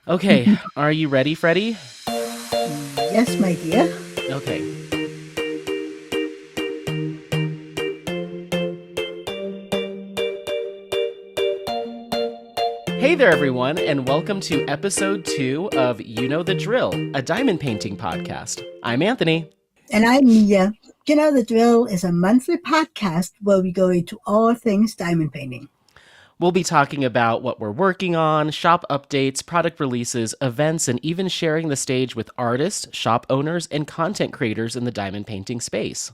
Okay, are you ready, Freddie? Yes, my dear. Okay. Hey there, everyone, and welcome to episode 2 of You Know the Drill, a diamond painting podcast. I'm Anthony. And I'm Mia. You know, the drill is a monthly podcast where we go into all things diamond painting. We'll be talking about what we're working on, shop updates, product releases, events, and even sharing the stage with artists, shop owners, and content creators in the diamond painting space.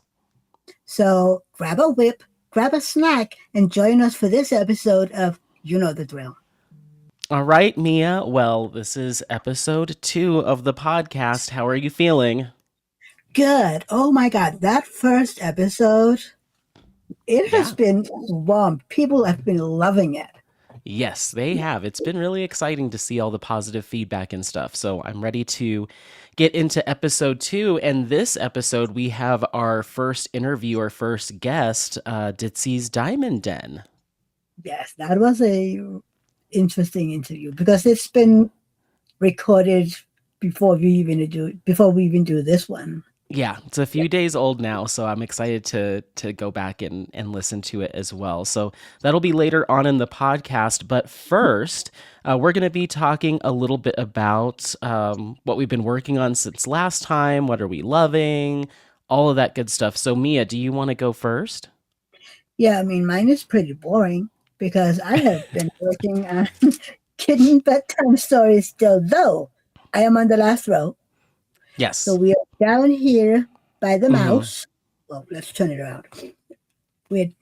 So grab a whip, grab a snack, and join us for this episode of You Know the Drill. All right, Mia. Well, this is episode 2 of the podcast. How are you feeling? Good. Oh my God. That first episode, it has Yeah. been warm. People have been loving it. Yes, they have. It's been really exciting to see all the positive feedback and stuff. So I'm ready to get into episode 2. And this episode, we have our first interview, our first guest, Ditzy's Diamond Den. Yes, that was a interesting interview because it's been recorded before we even do this one. Yeah, it's a few days old now, so I'm excited to go back and listen to it as well. So that'll be later on in the podcast. But first, we're going to be talking a little bit about what we've been working on since last time. What are we loving? All of that good stuff. So Mia, do you want to go first? Yeah, I mean, mine is pretty boring because I have been working on kitten bedtime stories still, though I am on the last row. So Yes. we are down here by the Hmm. mouse. Well, let's turn it around. We're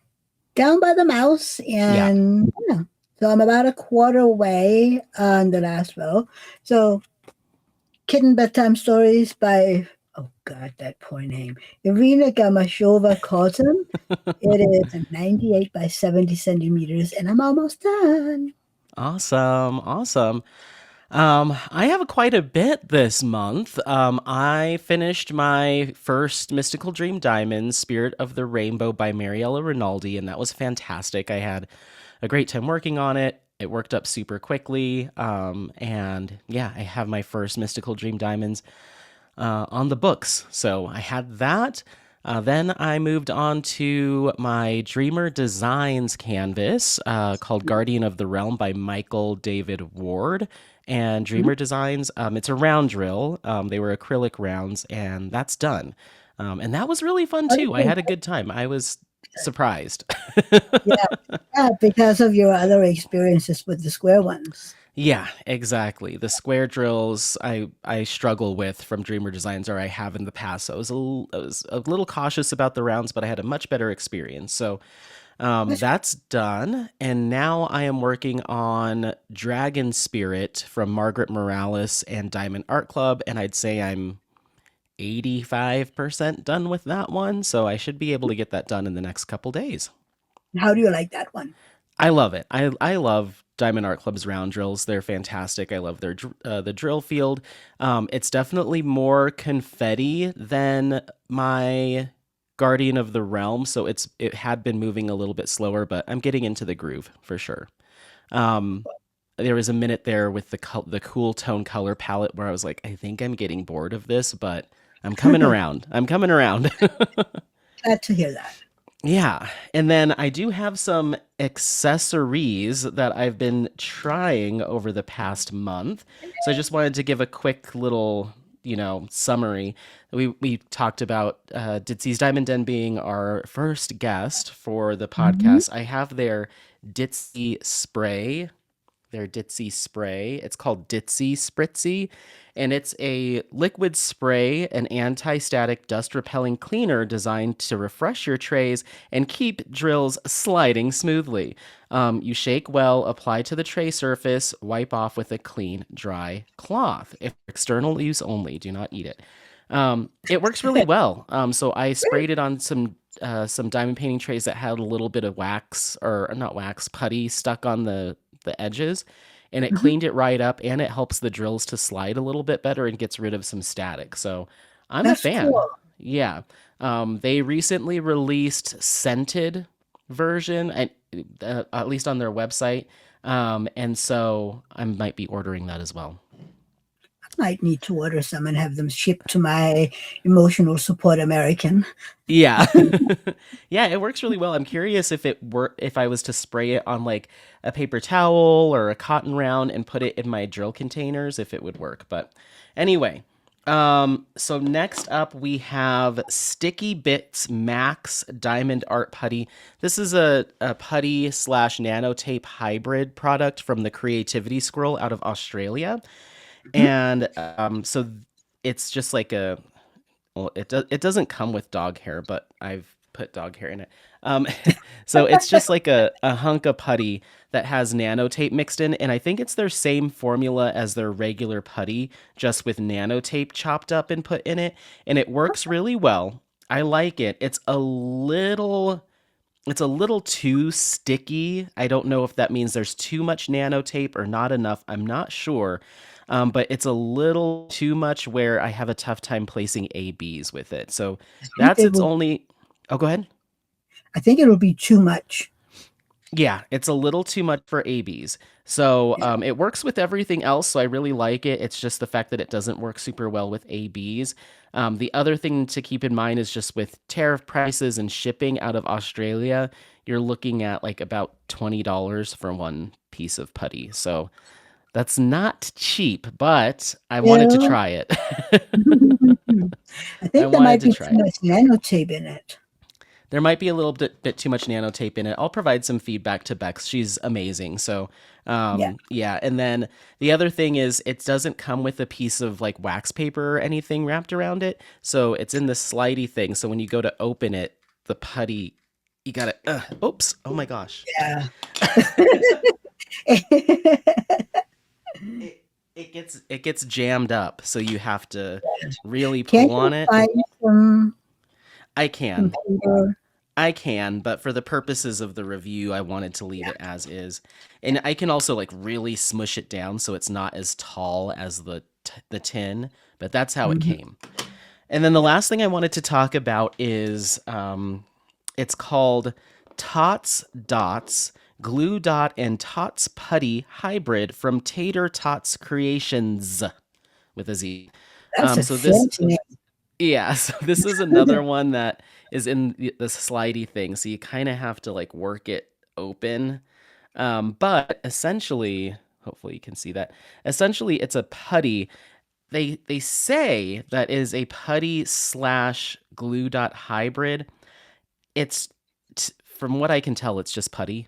down by the mouse, Yeah. and yeah, so I'm about a quarter away on the last row. So, kitten bedtime stories by, oh God, that poor name, Irina Gamashova Cotton. It is a 98 by 70 centimeters, and I'm almost done. Awesome. Awesome. I have quite a bit this month. I finished my first Mystical Dream Diamond, Spirit of the Rainbow by Mariella Rinaldi, and that was fantastic. I had a great time working on it. It worked up super quickly. And yeah, I have my first Mystical Dream Diamonds on the books. So I had that. Then I moved on to my Dreamer Designs canvas called Guardian of the Realm by Michael David Ward. And Mhm. Dreamer Designs, it's a round drill. They were acrylic rounds, and that's done. And that was really fun too. I Okay, had a good time. I was surprised. yeah, yeah, because of your other experiences with the square ones. Yeah, exactly. The square drills I struggle with from Dreamer Designs, or I have in the past. So I was a little cautious about the rounds, but I had a much better experience. So That's that's done, and now I am working on Dragon Spirit from Margaret Morales and Diamond Art Club, and I'd say I'm 85% done with that one. So I should be able to get that done in the next couple days. how do you like that one? I love it. I love Diamond Art Club's round drills. They're fantastic. I love their the drill field. It's definitely more confetti than my Guardian of the Realm, so it had been moving a little bit slower, but I'm getting into the groove for sure. Um, there was a minute there with the cool tone color palette where I was like, I think I'm getting bored of this, but I'm coming around. I'm coming around. Glad to hear that. Yeah. And then I do have some accessories that I've been trying over the past month. So I just wanted to give a quick little, summary. We talked about Ditzy's Diamond Den being our first guest for the Mhm. podcast. I have Ditzy spray their Ditzy spray. It's called Ditzy Spritzy, and it's a liquid spray, an anti static dust repelling cleaner designed to refresh your trays and keep drills sliding smoothly. You shake well, apply to the tray surface, wipe off with a clean, dry cloth. If external use only, do not eat it. It works really well. So I sprayed it on some diamond painting trays that had a little bit of wax or not wax putty stuck on the edges, and it Mhm. cleaned it right up, and it helps the drills to slide a little bit better and gets rid of some static. So I'm a That's fan. cool. Yeah. They recently released scented version, at least on their website. And so I might be ordering that as well. Might need to order some and have them shipped to my emotional support American. Yeah. Yeah, it works really well. I'm curious if I was to spray it on like a paper towel or a cotton round and put it in my drill containers if it would work. But anyway, so next up we have Sticky Bits Max Diamond Art Putty. This is a putty slash nanotape hybrid product from the Creativity Scroll out of Australia. Mhm. And so it's just like a well, it doesn't come with dog hair, but I've put dog hair in it. Um, so it's just like a hunk of putty that has nanotape mixed in, and I think it's their same formula as their regular putty, just with nanotape chopped up and put in it, and it works really well. I like it. It's a little too sticky. I don't know if that means there's too much nanotape or not enough. I'm not sure. But it's a little too much where I have a tough time placing ABs with it. So I think that's it its will. only. Oh, go ahead. I think it'll be too much. Yeah, it's a little too much for ABs. So Yeah. it works with everything else. So I really like it. It's just the fact that it doesn't work super well with ABs. The other thing to keep in mind is just with tariff prices and shipping out of Australia, you're looking at like about $20 for one piece of putty. So that's not cheap, but I wanted to Still, try it. I I think there wanted might to be try too it. much nanotape in it. There might be a little bit too much nanotape in it. I'll provide some feedback to Bex. She's amazing. So, Yeah. yeah. And then the other thing is, it doesn't come with a piece of like wax paper or anything wrapped around it. So it's in this slidey thing. So when you go to open it, the putty, you gotta. Oops! Oh my gosh! Yeah. It it gets jammed up. So you have to really pull Can't on you it. find some I some can. paper? I can, but for the purposes of the review, I wanted to leave Yeah. it as is. And I can also like really smush it down so it's not as tall as the tin, but that's how it Mhm. came. And then the Yep. last thing I wanted to talk about is it's called Tots Dots Glue Dot and Tots Putty Hybrid from Tater Tots Creations with a Z. That's a So this fancy name. yeah, so this is another one that is in the slidey thing, so you kinda have to, like, work it open, but essentially hopefully you can see that. Essentially, it's a putty. They say that is a putty slash glue dot hybrid. It's from what I can tell, it's just putty.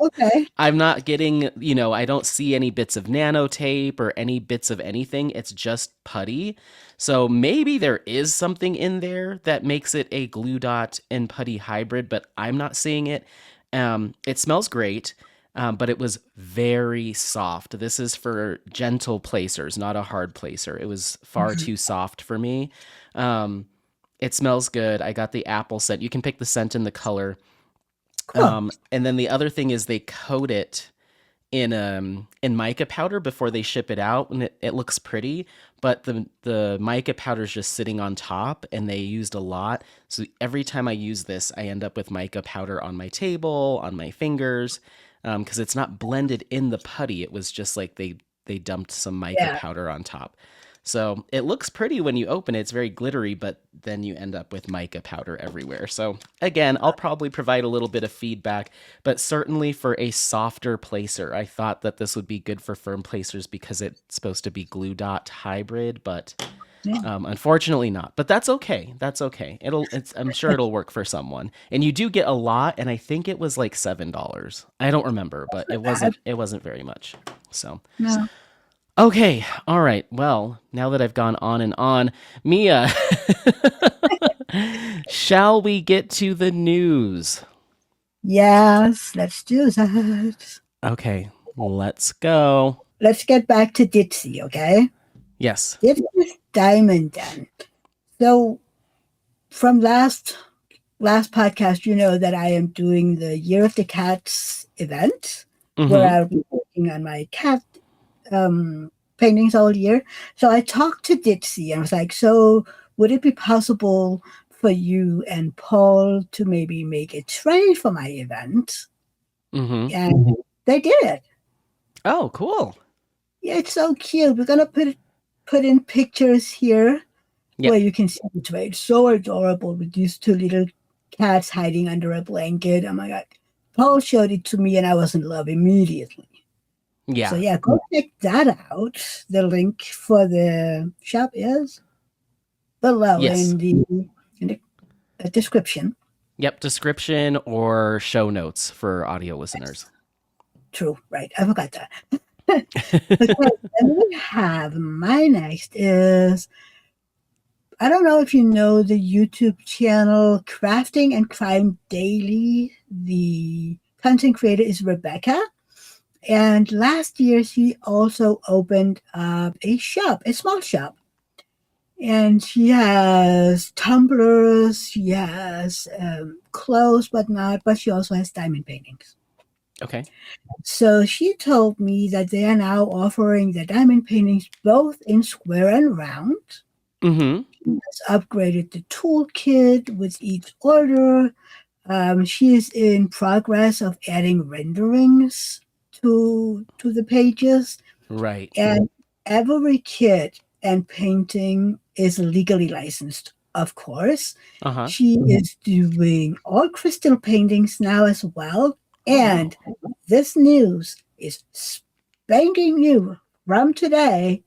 Okay. I'm not getting, I don't see any bits of nanotape or any bits of anything. It's just putty. So maybe there is something in there that makes it a glue dot and putty hybrid, but I'm not seeing it. It smells great, but it was very soft. This is for gentle placers, not a hard placer. It was far Mhm. too soft for me. Um, it smells good. I got the apple scent. You can pick the scent and the color. Cool. And then the other thing is they coat it in mica powder before they ship it out, and it looks pretty, but the mica powder is just sitting on top, and they used a lot. So every time I use this, I end up with mica powder on my table, on my fingers, because it's not blended in the putty. It was just like they dumped some mica Yeah. powder on top. So it looks pretty when you open it. It's very glittery, but then you end up with mica powder everywhere. So again, I'll probably provide a little bit of feedback, but certainly for a softer placer, I thought that this would be good for firm placers because it's supposed to be glue dot hybrid, but Yeah. unfortunately not. But that's okay. That's okay. I'm sure it'll work for someone. And you do get a lot, and I think it was like $7. I don't remember, but it Bad. wasn't very much. So No. okay, all right. Well, now that I've gone on and on, Mia, shall we get to the news? Yes, let's do that. Okay, let's go. Let's get back to Ditzy, okay? Yes. Ditzy's Diamond Den. So from last podcast, you know that I am doing the Year of the Cats event where Mm-hmm. I'll be working on my cat paintings all year. So I talked to Ditzy and I was like, so would it be possible for you and Paul to maybe make a tray for my event? Mm-hmm. And they did. Oh, cool. Yeah, it's so cute. We're gonna put in pictures here where Yep. you can see it. Right? It's so adorable with these two little cats hiding under a blanket. Oh my god. Paul showed it to me and I was in love immediately. So Yeah. yeah, go check that out. The link for the shop is below Yes. in the description. Yep. Description or show notes for audio listeners. True, right. I forgot that. Okay, then we have my next is I don't know if you know the YouTube channel Crafting and Crime Daily. The content creator is Rebecca. And last year, she also opened up a shop, a small shop. And she has tumblers, she has clothes, but she also has diamond paintings. Okay. So she told me that they are now offering the diamond paintings both in square and round. Mm-hmm. Has upgraded the toolkit with each order. She is in progress of adding renderings to the pages, Right. and every kit and painting is legally licensed, of course. Uh-huh. She is doing all crystal paintings now as well. Oh And wow. this news is spanking new from today.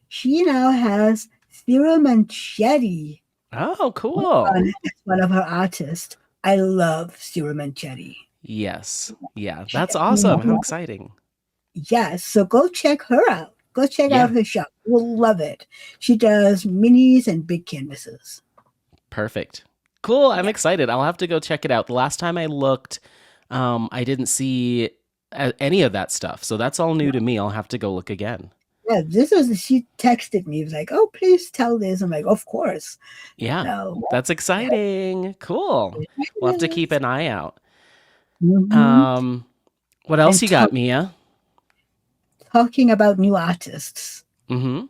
She now has Ciro Manchetti Oh, cool. as one of her artists. I love Ciro Manchetti. Yes. Yeah. That's awesome. How exciting. Yes, so go check her out. Go check out Yeah. her shop. You'll love it. She does minis and big canvases. Perfect. Cool. I'm Yeah, excited. I'll have to go check it out. The last time I looked, I didn't see any of that stuff. So that's all new to me. I'll have to go look again. yeah. This was she texted me. Was like, "Oh, please tell this." I'm like, "Of course." Yeah. So That's exciting. Cool. We'll have to keep an eye out. mm-hmm. Um, what else And you got, Mia? talking about new artists, Mm-hmm.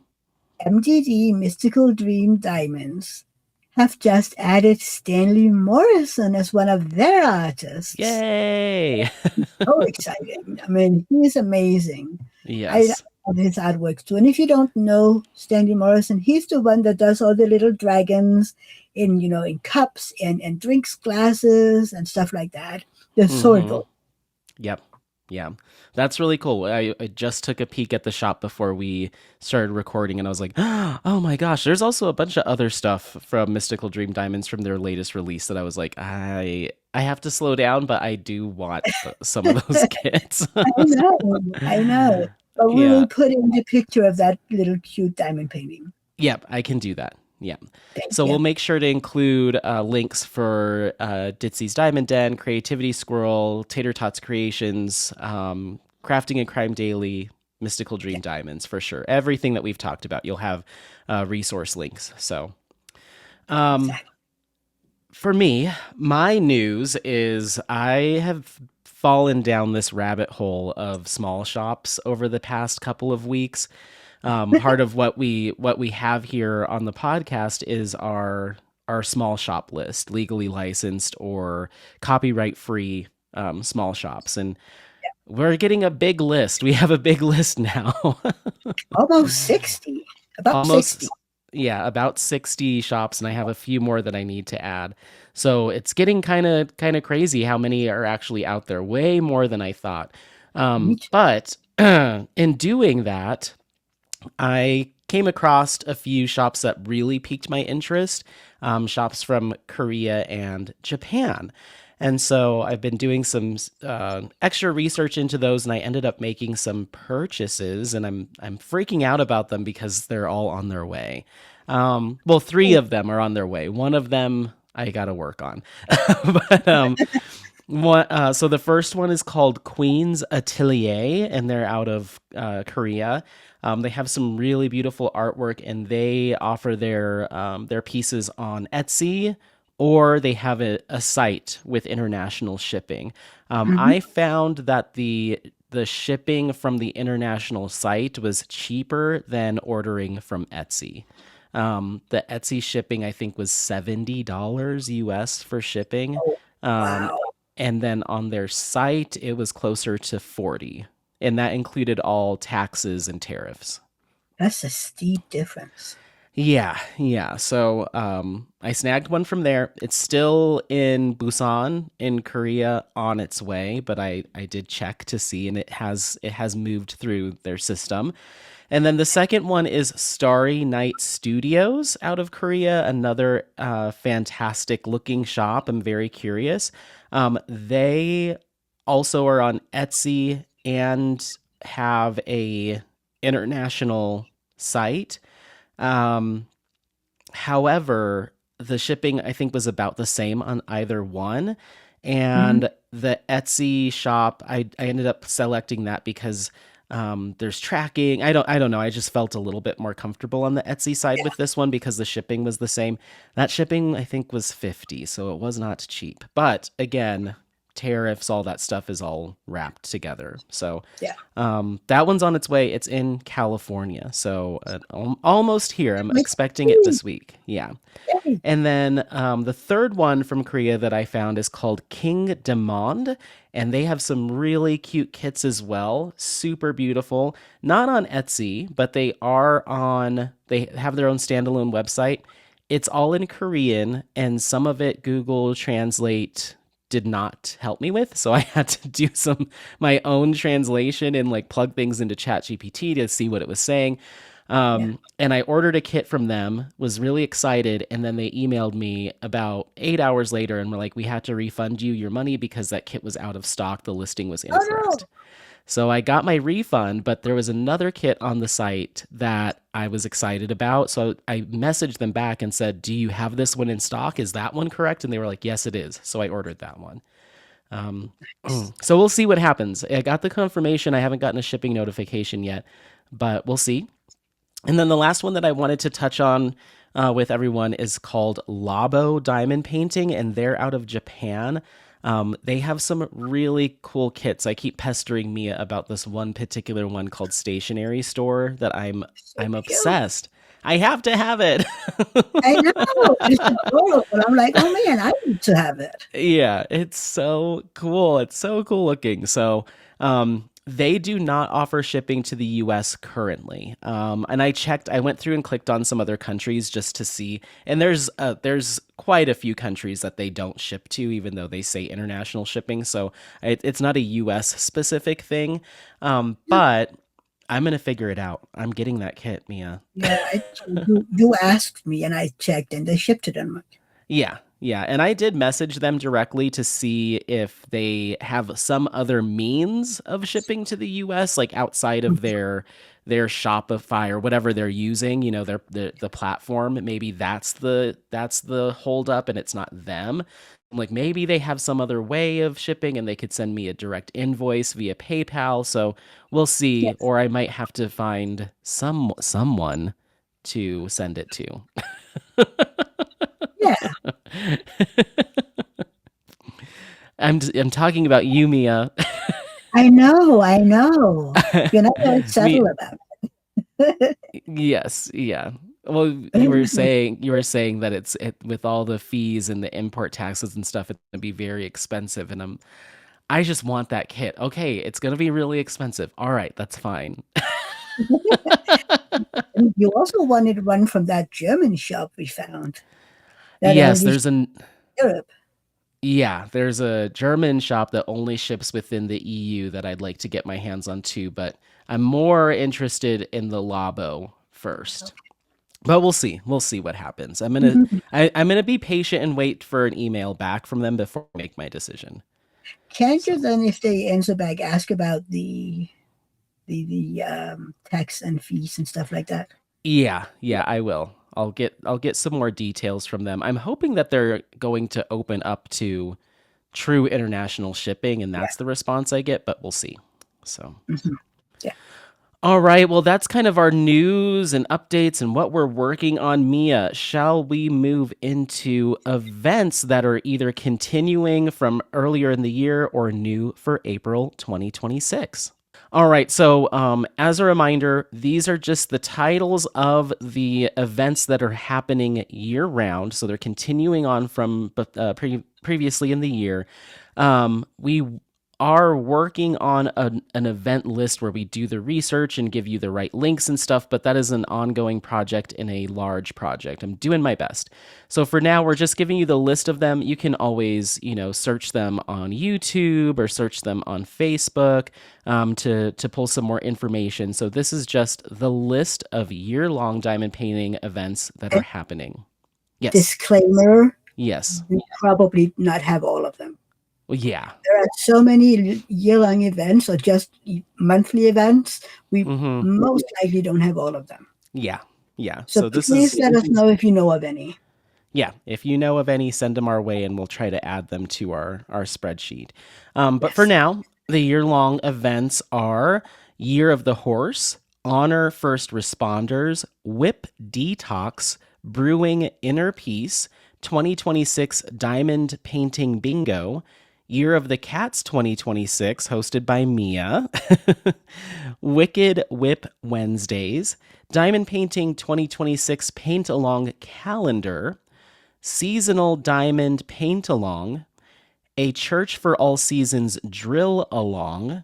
MDD Mystical Dream Diamonds have just added Stanley Morrison as one of their artists. Yay. So exciting. I mean, he's amazing. I Yes. love his artwork too. And if you don't know Stanley Morrison, he's the one that does all the little dragons in cups and drinks glasses and stuff like that. They're so Mm-hmm. adorable. Yep. Yeah. That's really cool. I just took a peek at the shop before we started recording and I was like, oh my gosh, there's also a bunch of other stuff from Mystical Dream Diamonds from their latest release that I was like, I have to slow down, but I do want some of those kits. I know. But we Yeah. will put in the picture of that little cute diamond painting. Yep, I can do that. Yeah. Thank So we'll you. make sure to include links for Ditzy's Diamond Den, Creativity Squirrel, Tater Tots Creations, Crafting and Crime Daily, Mystical Yeah, Dream Diamonds for sure. Everything that we've talked about, you'll have resource links. So um, exactly. for me, my news is I have fallen down this rabbit hole of small shops over the past couple of weeks. Part of what we have here on the podcast is our small shop list, legally licensed or copyright free small shops, and we're getting a big list. We have a big list now. Almost 60. About 60. Almost, yeah, about 60 shops, and I have a few more that I need to add. So it's getting kind of crazy how many are actually out there. Way more than I thought. Me too. But in doing that, I came across a few shops that really piqued my interest, shops from Korea and Japan. And so I've been doing some extra research into those, and I ended up making some purchases, and I'm freaking out about them because they're all on their way. Well, three of them are on their way. One of them I got to work on, but so the first one is called Queen's Atelier, and they're out of Korea. They have some really beautiful artwork, and they offer their pieces on Etsy, or they have a site with international shipping. Mhm. I found that the shipping from the international site was cheaper than ordering from Etsy. The Etsy shipping I think was $70 US for shipping. Oh, Um, wow. and then on their site it was closer to 40. and that included all taxes and tariffs. That's a steep difference. Yeah, yeah. So I snagged one from there. It's still in Busan in Korea on its way, but I did check to see, and it has moved through their system. And then the second one is Starry Night Studios out of Korea, another fantastic looking shop. I'm very curious. They also are on Etsy and have a international site. Um, However, the shipping I think was about the same on either one. Mhm. And the Etsy shop, I ended up selecting that because there's tracking. I don't know. I just felt a little bit more comfortable on the Etsy side Yeah. with this one because the shipping was the same. That shipping I think was 50, so it was not cheap. But again, tariffs, all that stuff is all wrapped together. So Yeah. that one's on its way. It's in California, so almost here. I'm Like, expecting it "Ooh, this week. Yeah. yay." And then the third one from Korea that I found is called King Demande, and they have some really cute kits as well. Super beautiful. Not on Etsy, but they are on. They have their own standalone website. It's all in Korean, and some of it Google Translate did not help me with, so I had to do some my own translation and like plug things into ChatGPT to see what it was saying. Yeah. And I ordered a kit from them, was really excited, and then they emailed me about 8 hours later and were like, "We had to refund you your money because that kit was out of stock. The listing was Oh, incorrect." no. So I got my refund, but there was another kit on the site that I was excited about. So I messaged them back and said, "Do you have this one in stock? Is that one correct?" And they were like, "Yes, it is." So I ordered that one. Um, so we'll see what happens. I got the confirmation. I haven't gotten a shipping notification yet, but we'll see. And then the last one that I wanted to touch on with everyone is called Labo Diamond Painting, and they're out of Japan. They have some really cool kits. I keep pestering Mia about this one particular one called Stationery Store that So I'm cute. obsessed. I have to have it. I know. It's adorable. I'm like, "Oh, man, I need to have it." Yeah, it's so cool. It's so cool looking. So, they do not offer shipping to the US currently. And I checked, I went through and clicked on some other countries just to see. And there's quite a few countries that they don't ship to, even though they say international shipping. So it's not a US specific thing. But I'm going to figure it out. I'm getting that kit, Mia. Yeah, you asked me, and I checked, and they shipped it in. Yeah, yeah. And I did message them directly to see if they have some other means of shipping to the US, like outside of their Shopify or whatever they're using, the platform. Maybe that's the holdup and it's not them. I'm like, maybe they have some other way of shipping and they could send me a direct invoice via PayPal. So we'll see. Yes. Or I might have to find someone to send it to. Yeah. I'm talking about you, Mia. I know. I know. You're not very Me, subtle about it. yes, yeah. Well, you were saying that with all the fees and the import taxes and stuff, it's gonna be very expensive, and I just want that kit. Okay, it's gonna be really expensive. All right, that's fine. And you also wanted one from that German shop we found that Yes, only there's ships an in Europe. yeah, there's a German shop that only ships within the EU that I'd like to get my hands on too, but I'm more interested in the Labo first. But we'll see. We'll see what happens. Mhm. I'm gonna be patient and wait for an email back from them before I make my decision. Can't you So then, if they answer back, ask about the tax and fees and stuff like that? yeah, yeah, I will. I'll get some more details from them. I'm hoping that they're going to open up to true international shipping, and Yeah. that's the response I get. But we'll see. So. Mhm. Yeah. All right, well, that's kind of our news and updates and what we're working on. Mia, shall we move into events that are either continuing from earlier in the year or new for April 2026? All right, so as a reminder, these are just the titles of the events that are happening year round. So they're continuing on from previously in the year. We are working on an event list where we do the research and give you the right links and stuff, but that is an ongoing project in a large project. I'm doing my best. So for now, we're just giving you the list of them. You can always, search them on YouTube or search them on Facebook to pull some more information. So this is just the list of year-long diamond painting events that are happening. Yes. Disclaimer, Yes. we probably not have all of them. Well, yeah. There are so many year-long events or just monthly events. We most likely don't have all of them. Yeah. Yeah. So please let us know if you know of any. Yeah, if you know of any, send them our way and we'll try to add them to our spreadsheet. But for now, the year-long events are Year of the Horse, Honor First Responders, Whip Detox, Brewing Inner Peace, 2026 Diamond Painting Bingo, Year of the Cats 2026, hosted by Mia, Wicked Whip Wednesdays, Diamond Painting 2026 Paint Along Calendar, Seasonal Diamond Paint Along, A Church for All Seasons Drill Along,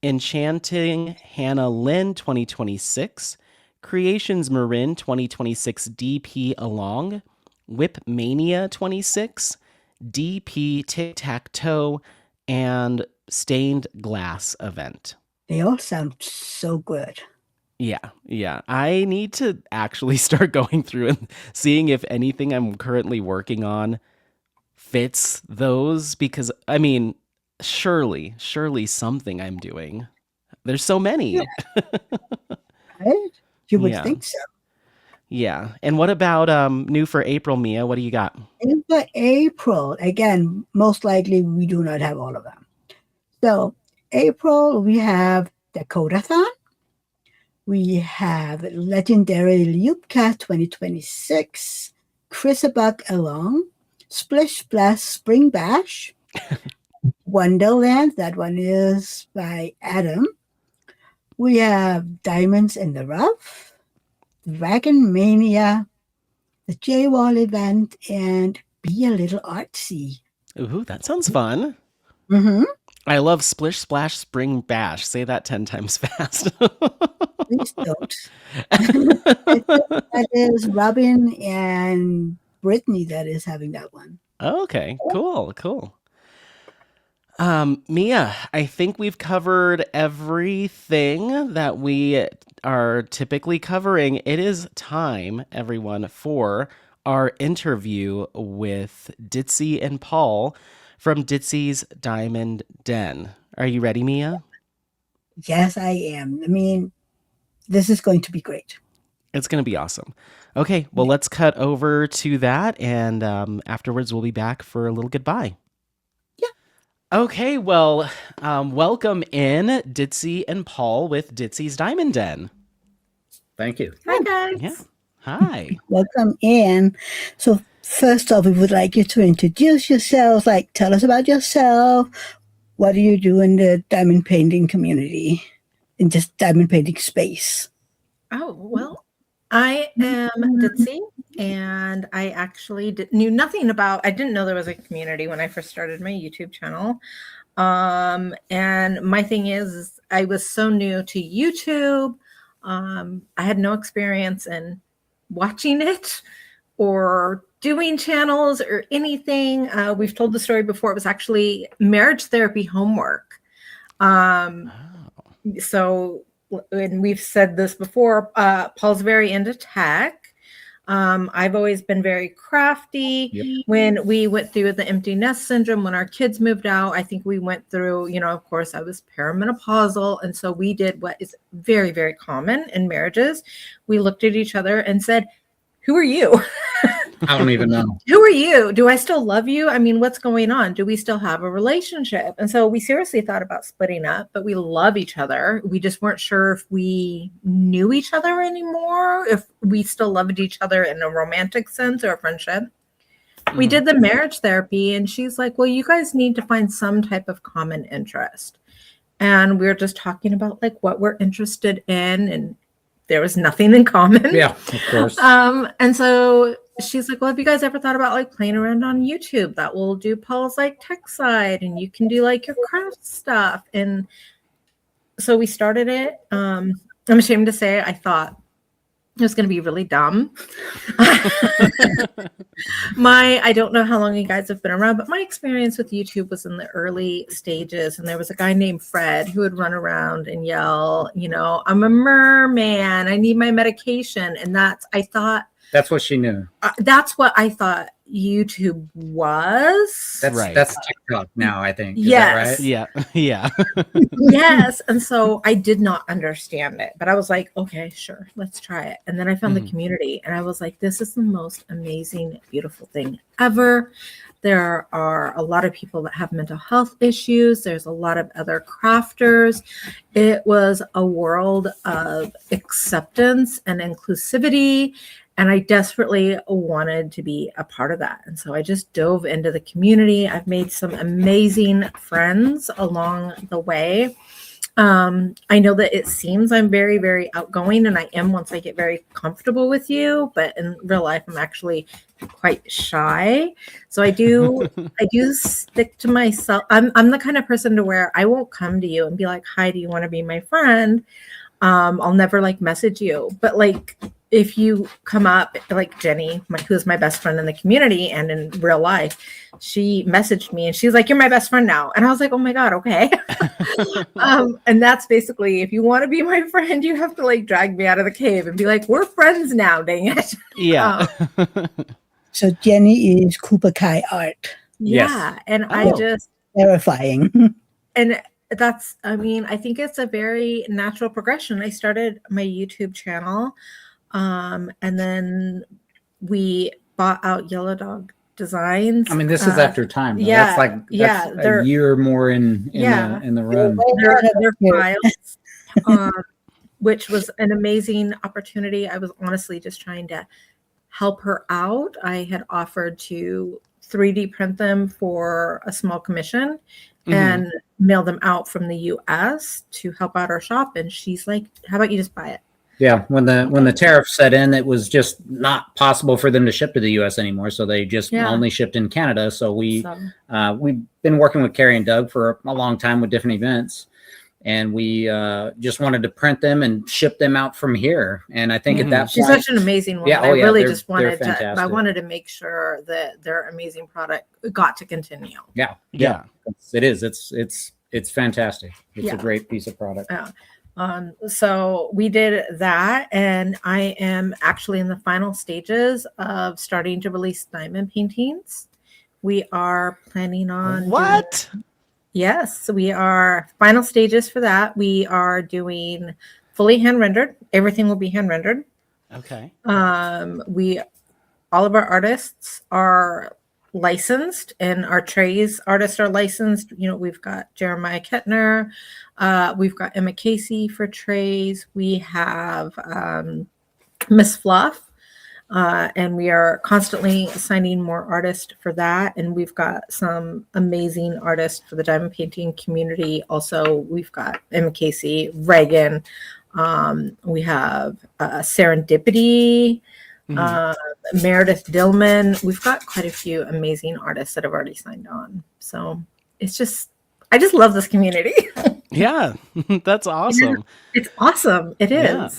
Enchanting Hannah Lynn 2026, Creations Marin 2026 DP Along, Whip Mania 26, DP Tic Tac Toe, and Stained Glass event. They all sound so good. Yeah. I need to actually start going through and seeing if anything I'm currently working on fits those, because I mean, surely something I'm doing. There's so many. Yeah. Right? You would think so. Yeah. And what about new for April, Mia? What do you got? In for April, again, most likely we do not have all of them. So April, we have Dakotathon. We have Legendary Loopcast 2026, Chrisabuck Along, Splish Splash Spring Bash, Wonderland, that one is by Adam. We have Diamonds in the Rough, Dragon Mania, the J-Wall event, and Be a Little Artsy. Ooh, that sounds fun. Mm-hmm. I love Splish Splash Spring Bash. Say that 10 times fast. Please don't. That is Robin and Brittany that is having that one. Okay, cool. Mia, I think we've covered everything that we are typically covering. It is time, everyone, for our interview with Ditzy and Paul from Ditzy's Diamond Den. Are you ready, Mia? Yes, I am. I mean, this is going to be great. It's going to be awesome. Okay, well, let's cut over to that, and afterwards we'll be back for a little goodbye. Yeah. Okay, well, welcome in Ditzy and Paul with Ditzy's Diamond Den. Thank you. Hi, guys. Yeah. Hi. Welcome in. So first off, we would like you to introduce yourselves, like tell us about yourself. What do you do in the diamond painting community, in just diamond painting space? Oh, well, I am Ditzy, and I actually knew nothing about, I didn't know there was a community when I first started my YouTube channel. And my thing is I was so new to YouTube. I had no experience in watching it or doing channels or anything. We've told the story before. It was actually marriage therapy homework. So, and we've said this before, Paul's very into tech. I've always been very crafty. Yep. When we went through the empty nest syndrome, when our kids moved out, I think we went through, of course I was perimenopausal. And so we did what is very, very common in marriages. We looked at each other and said, who are you? I don't even know. Who are you? Do I still love you? I mean, what's going on? Do we still have a relationship? And so we seriously thought about splitting up, but we love each other. We just weren't sure if we knew each other anymore, if we still loved each other in a romantic sense or a friendship. Mm-hmm. We did the marriage therapy, and she's like, well, you guys need to find some type of common interest. And we were just talking about like what we're interested in, and there was nothing in common. Yeah, of course. And so she's like, well, have you guys ever thought about like playing around on YouTube? That will do Paul's like tech side and you can do like your craft stuff. And so we started it. I'm ashamed to say I thought it was going to be really dumb. I don't know how long you guys have been around, but my experience with YouTube was in the early stages. And there was a guy named Fred who would run around and yell, I'm a merman. I need my medication. And That's what she knew. That's what I thought YouTube was. That's Right. That's TikTok now, I think. Is Yes. that right? Yeah. Yes. And so I did not understand it, but I was like, okay, sure, let's try it. And then I found the community and I was like, this is the most amazing, beautiful thing ever. There are a lot of people that have mental health issues. There's a lot of other crafters. It was a world of acceptance and inclusivity. And I desperately wanted to be a part of that. And so I just dove into the community. I've made some amazing friends along the way. I know that it seems I'm very, very outgoing, and I am once I get very comfortable with you, but in real life, I'm actually quite shy. So I do stick to myself. I'm the kind of person to where I won't come to you and be like, hi, do you want to be my friend? I'll never like message you, but like, if you come up, like Jenny, who's my best friend in the community and in real life, she messaged me and she's like, you're my best friend now. And I was like, oh my God, okay. And that's basically, if you want to be my friend, you have to like drag me out of the cave and be like, we're friends now, dang it. Yeah. So Jenny is Kubakai art. Yeah. Yes. And I Oh. just, Terrifying. and that's, I mean, I think it's a very natural progression. I started my YouTube channel. And then we bought out Yellow Dog Designs. I mean, this is after time. Though. yeah, That's they're- a year more in the run. their files, which was an amazing opportunity. I was honestly just trying to help her out. I had offered to 3D print them for a small commission and mail them out from the US to help out our shop. And she's like, how about you just buy it? Yeah, when the tariff set in, it was just not possible for them to ship to the U.S. anymore. So they just only shipped in Canada. So we've been working with Carrie and Doug for a long time with different events, and we just wanted to print them and ship them out from here. And I think at that she's point, such an amazing woman. Yeah, I really they're just wanted fantastic. I wanted to make sure that their amazing product got to continue. Yeah, it is. It's fantastic. It's a great piece of product. Yeah. So we did that, and I am actually in the final stages of starting to release diamond paintings. We are planning on What? Yes, we are final stages for that. We are doing fully hand rendered. Everything will be hand rendered. Okay. All of our artists are licensed, and our trays artists are licensed. We've got Jeremiah Kettner, we've got Emma Casey for trays. We have Miss Fluff, and we are constantly signing more artists for that. And we've got some amazing artists for the diamond painting community. Also, we've got Emma Casey, Reagan. We have Serendipity. Meredith Dillman. We've got quite a few amazing artists that have already signed on. So I just love this community. Yeah, that's awesome. It's awesome. It is. Yeah.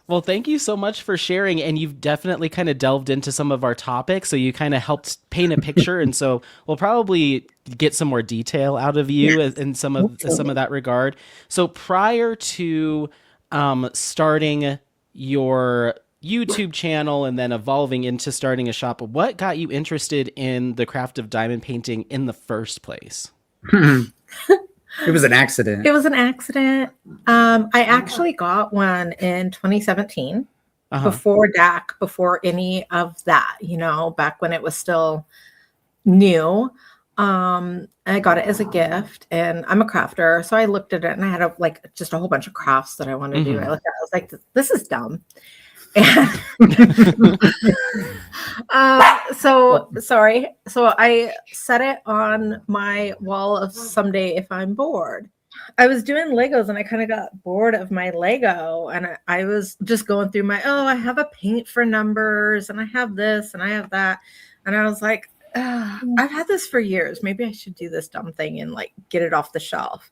Well, thank you so much for sharing. And you've definitely kind of delved into some of our topics. So you kind of helped paint a picture. And so we'll probably get some more detail out of you in some of that regard. So prior to starting your YouTube channel and then evolving into starting a shop, what got you interested in the craft of diamond painting in the first place? It was an accident. It was an accident. I actually got one in 2017 before DAC, before any of that, back when it was still new. I got it as a gift, and I'm a crafter. So I looked at it and I had just a whole bunch of crafts that I wanted to do. I looked at it, I was like, this is dumb. So sorry. So I set it on my wall of someday if I'm bored. I was doing Legos and I kind of got bored of my Lego, and I was just going through I have a paint for numbers and I have this and I have that. And I was like, I've had this for years. Maybe I should do this dumb thing and like get it off the shelf.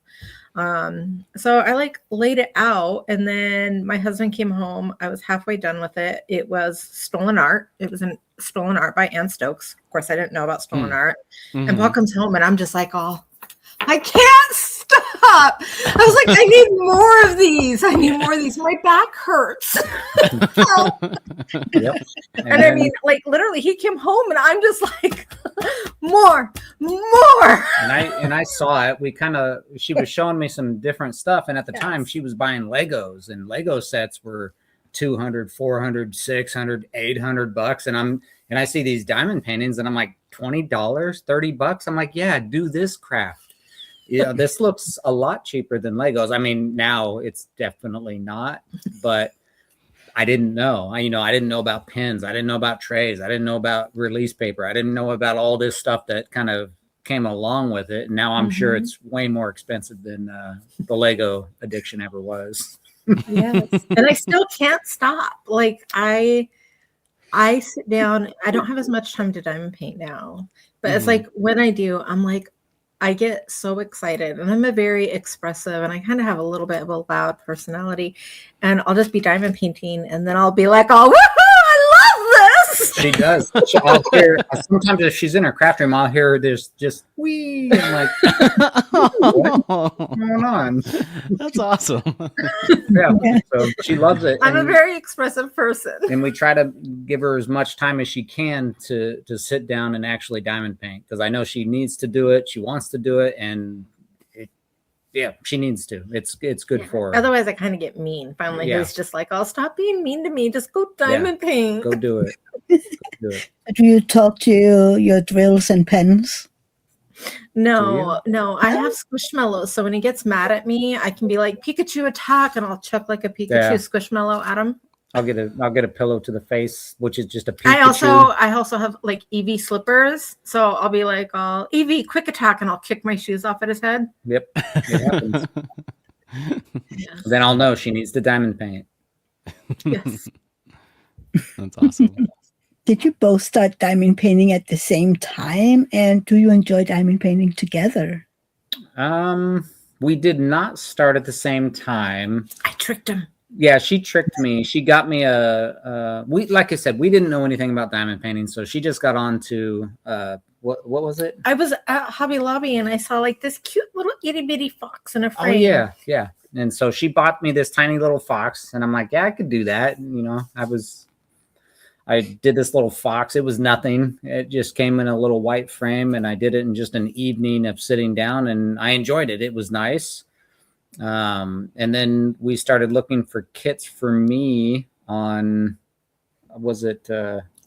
So I like laid it out, and then my husband came home. I was halfway done with it. It was stolen art. It was stolen art by Ann Stokes. Of course, I didn't know about stolen art. And Paul comes home and I'm just like, I can't stop. I was like, I need more of these. I need more of these. My back hurts. Yep. And I mean, like literally he came home and I'm just like, more. And I saw it. She was showing me some different stuff. And at the time she was buying Legos, and Lego sets were $200, $400, $600, $800. And I see these diamond paintings and I'm like, $20, $30. I'm like, yeah, do this craft. Yeah, this looks a lot cheaper than Legos. I mean, now it's definitely not, but I didn't know. I didn't know about pins. I didn't know about trays. I didn't know about release paper. I didn't know about all this stuff that kind of came along with it. And now I'm sure it's way more expensive than the Lego addiction ever was. Yes. And I still can't stop. Like I sit down. I don't have as much time to diamond paint now, but it's like when I do, I'm like, I get so excited, and I'm a very expressive, and I kind of have a little bit of a loud personality, and I'll just be diamond painting, and then I'll be like, oh, woohoo, I love this. She does. I'll hear, sometimes if she's in her craft room, I'll hear there's just wee. I'm like, what's going on? That's awesome. Yeah. So she loves it. I'm a very expressive person. And we try to give her as much time as she can to sit down and actually diamond paint, because I know she needs to do it. She wants to do it. And she needs to. It's good for her. Otherwise, I kind of get mean. Finally, he's just like, "I'll stop being mean to me. Just go diamond paint. Go do it." Do you talk to your drills and pens? No. I have Squishmallows. So when he gets mad at me, I can be like, Pikachu attack, and I'll chuck like a Pikachu Squishmallow at him. I'll get a pillow to the face, which is just a Pikachu. I also have like Eevee slippers. So I'll be like, Eevee, quick attack, and I'll kick my shoes off at his head. Yep. It happens. Then I'll know she needs to diamond paint. Yes. That's awesome. Did you both start diamond painting at the same time? And do you enjoy diamond painting together? We did not start at the same time. I tricked him. Yeah, she tricked me. She got me like I said, we didn't know anything about diamond painting, so she just got on to what was it? I was at Hobby Lobby and I saw like this cute little itty bitty fox in a frame. Oh yeah. And so she bought me this tiny little fox, and I'm like, yeah, I could do that. I did this little fox. It was nothing. It just came in a little white frame, and I did it in just an evening of sitting down, and I enjoyed it. It was nice. And then we started looking for kits for me on, was it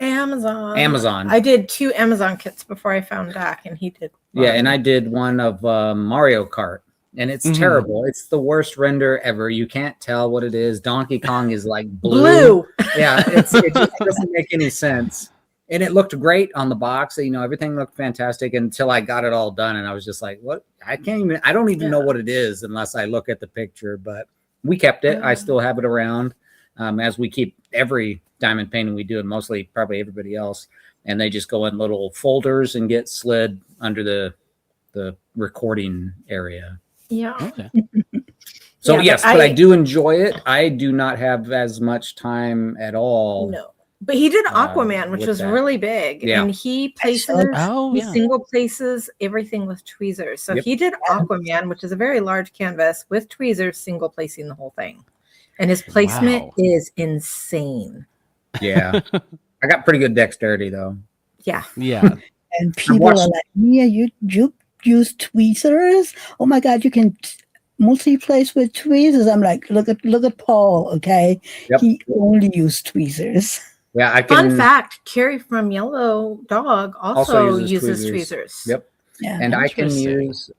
Amazon? I did 2 Amazon kits before I found Dak, and he did one. Yeah, and I did one of Mario Kart, and it's terrible. It's the worst render ever. You can't tell what it is. Donkey Kong is like blue. Yeah, it just doesn't make any sense. And it looked great on the box. Everything looked fantastic until I got it all done. And I was just like, what? I don't even know what it is unless I look at the picture. But we kept it. I still have it around, as we keep every diamond painting we do, and mostly probably everybody else. And they just go in little folders and get slid under the recording area. Yeah. Okay. So yes, but I do enjoy it. I do not have as much time at all. No. But he did Aquaman, which was really big. Yeah. And he places, single places everything with tweezers. So he did Aquaman, which is a very large canvas with tweezers, single placing the whole thing. And his placement is insane. Yeah. I got pretty good dexterity, though. Yeah. Yeah. And people are like, Mia, you use tweezers? Oh my God, you can multi-place with tweezers. I'm like, look at Paul, okay? Yep. He only used tweezers. Yeah, I can. Fun fact: Carrie from Yellow Dog also uses tweezers. Yep. Yeah. And I can use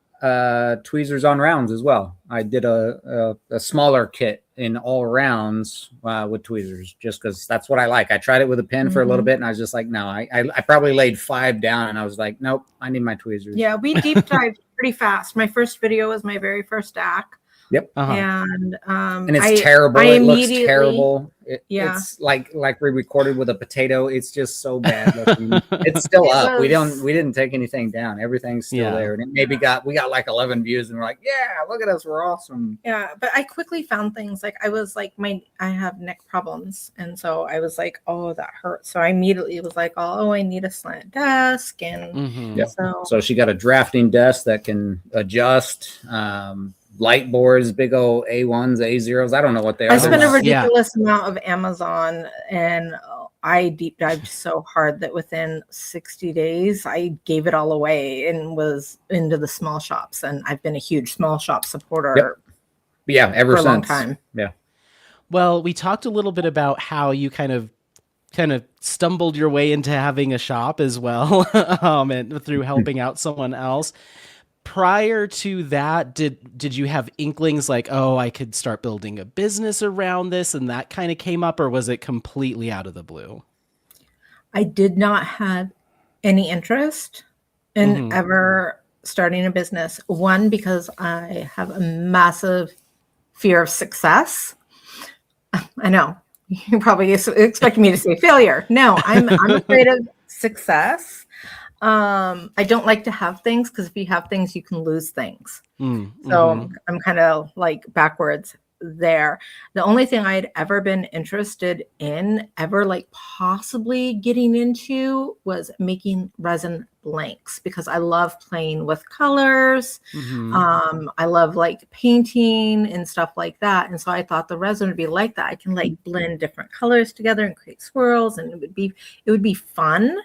tweezers on rounds as well. I did a smaller kit in all rounds with tweezers, just because that's what I like. I tried it with a pen for a little bit, and I was just like, no. I probably laid 5 down, and I was like, nope, I need my tweezers. Yeah, we deep dived pretty fast. My first video was my very first DAC. Yep. And it's terrible. It looks terrible. Yeah. It's like we recorded with a potato. It's just so bad looking. It's still up. We didn't take anything down. Everything's still there. And it we got like 11 views and we're like, yeah, look at us, we're awesome. Yeah, but I quickly found things like I have neck problems, and so I was like, oh, that hurts. So I immediately was like, oh, I need a slant desk, and so she got a drafting desk that can adjust. Light boards, big old A1s, A0s. I don't know what they are. I spent a ridiculous amount of Amazon, and I deep dived so hard that within 60 days, I gave it all away and was into the small shops. And I've been a huge small shop supporter. Yeah, ever since. A long time. Yeah. Well, we talked a little bit about how you kind of stumbled your way into having a shop as well, and through helping out someone else. Prior to that, did you have inklings like, oh, I could start building a business around this, and that kind of came up, or was it completely out of the blue? I did not have any interest in ever starting a business. One, because I have a massive fear of success. I know you probably expect me to say failure. No, I'm afraid of success. I don't like to have things because if you have things, you can lose things. So I'm kind of like backwards there. The only thing I'd ever been interested in, ever like possibly getting into, was making resin blanks because I love playing with colors. I love like painting and stuff like that. And so I thought the resin would be like that. I can like blend different colors together and create swirls, and it would be fun.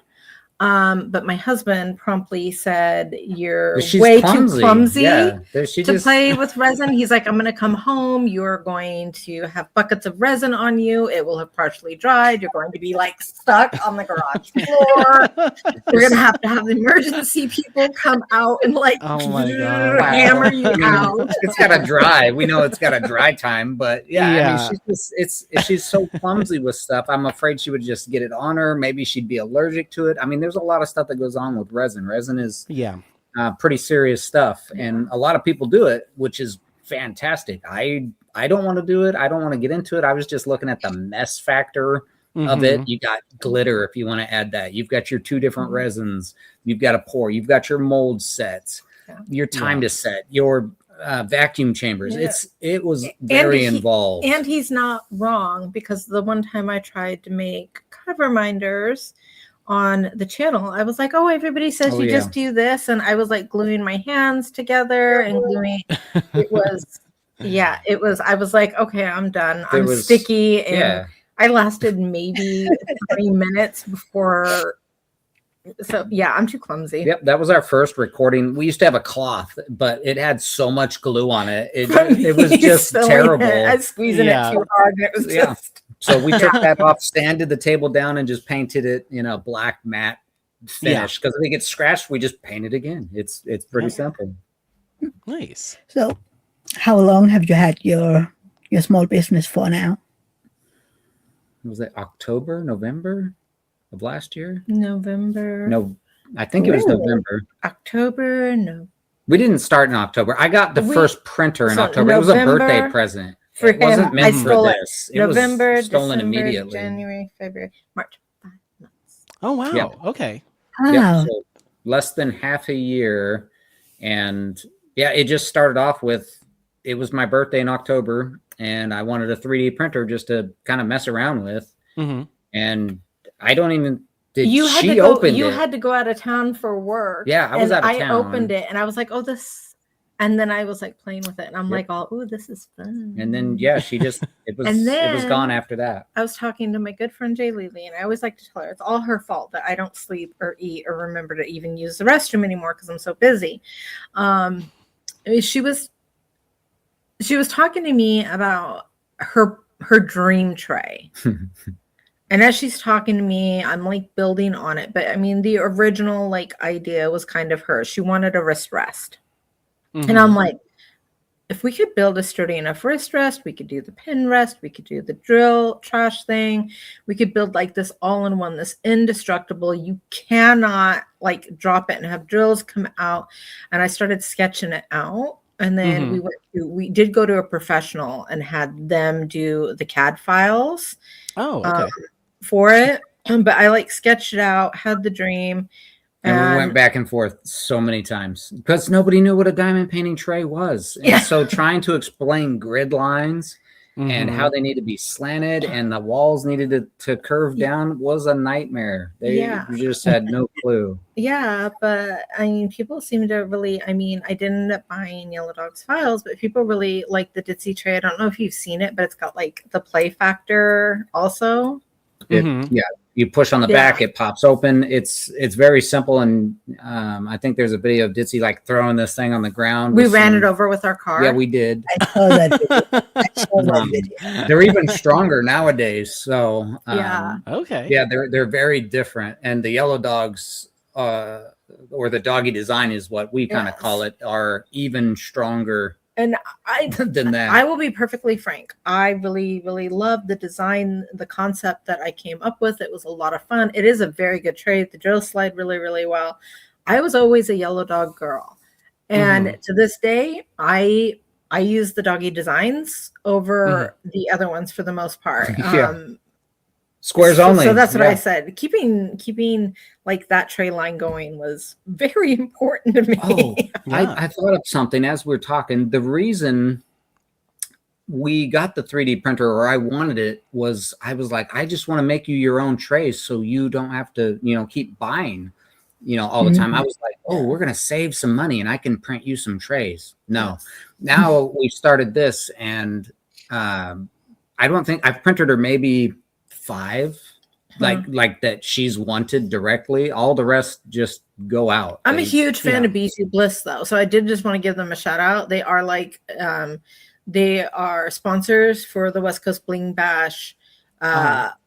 But my husband promptly said, you're way too clumsy to play with resin. He's like, I'm going to come home. You're going to have buckets of resin on you. It will have partially dried. You're going to be like stuck on the garage floor. We're going to have the emergency people come out and like hammer you out. It's got to dry. We know it's got a dry time, but I mean, she's so clumsy with stuff. I'm afraid she would just get it on her. Maybe she'd be allergic to it. I mean, there's a lot of stuff that goes on with resin. Resin is pretty serious stuff, and a lot of people do it, which is fantastic. I don't want to do it. I don't want to get into it. I was just looking at the mess factor of it. You got glitter if you want to add that. You've got your 2 different resins. You've got to pour. You've got your mold sets. Your time to set. Your vacuum chambers. It was very involved. And he's not wrong, because the one time I tried to make cover minders on the channel, I was like, oh, everybody says you just do this, and I was like gluing my hands together and gluing. It was I was like, okay, I'm done. I'm sticky, and I lasted maybe 20 minutes before. So I'm too clumsy. Yep, that was our first recording. We used to have a cloth, but it had so much glue on it. It was just terrible. I was squeezing it too hard, and it was just. So we took that off, sanded the table down, and just painted it, black matte finish. Because if it gets scratched, we just paint it again. It's pretty simple. Nice. So, how long have you had your small business for now? Was it October, November of last year? November. No, I think it was November. October. No. We didn't start in October. I got the first printer in October. It was a birthday present. For it wasn't him, meant I stole for this. It November, was stolen December, immediately. January, February, March. 5 months. Oh wow! Yep. Okay. Yep. So less than half a year, and it just started off with. It was my birthday in October, and I wanted a 3D printer just to kind of mess around with. And I don't even. You had to go out of town for work. Yeah, I was out of town. I opened it, and I was like, "Oh, this." And then I was like playing with it, and I'm like, "Oh, this is fun." And then she just it was gone after that. I was talking to my good friend Jay Lily, and I always like to tell her it's all her fault that I don't sleep or eat or remember to even use the restroom anymore because I'm so busy. She was talking to me about her dream tray. And as she's talking to me, I'm like building on it. But I mean, the original idea was kind of hers. She wanted a wrist rest. And I'm like, if we could build a sturdy enough wrist rest, we could do the pin rest, we could do the drill trash thing. We could build like this all-in-one, this indestructible. You cannot like drop it and have drills come out. And I started sketching it out. And then we did go to a professional and had them do the CAD files for it. But I like sketched it out, had the dream. And we went back and forth so many times because nobody knew what a diamond painting tray was. And so trying to explain grid lines and how they need to be slanted and the walls needed to curve down was a nightmare. They just had no clue. Yeah, but I mean, people seem to really, I mean, I didn't end up buying Yellow Dog's files, but people really like the Ditzy tray. I don't know if you've seen it, but it's got like the play factor also. You push on the back, it pops open. It's very simple, and I think there's a video of Ditzy like throwing this thing on the ground. We ran it over with our car. Yeah, we did. I saw that video. They're even stronger nowadays. So they're very different. And the Yellow Dogs, or the doggy design is what we kind of call it, are even stronger. And than that. I will be perfectly frank. I really, really love the design, the concept that I came up with. It was a lot of fun. It is a very good tray. The drills slide really, really well. I was always a Yellow Dog girl. And to this day, I use the doggy designs over the other ones for the most part. Squares only. So that's what I said. Keeping like that tray line going was very important to me. I thought of something as we're talking. The reason we got the 3D printer, or I wanted it, was I was like, I just want to make you your own trays so you don't have to, keep buying, all the time. I was like, we're going to save some money and I can print you some trays. No. Now we started this, and I don't think I've printed her maybe 5 like that she's wanted directly. All the rest just go out. I'm a huge fan of Bijou Bliss though, so I did just want to give them a shout out. They are like they are sponsors for the West Coast Bling Bash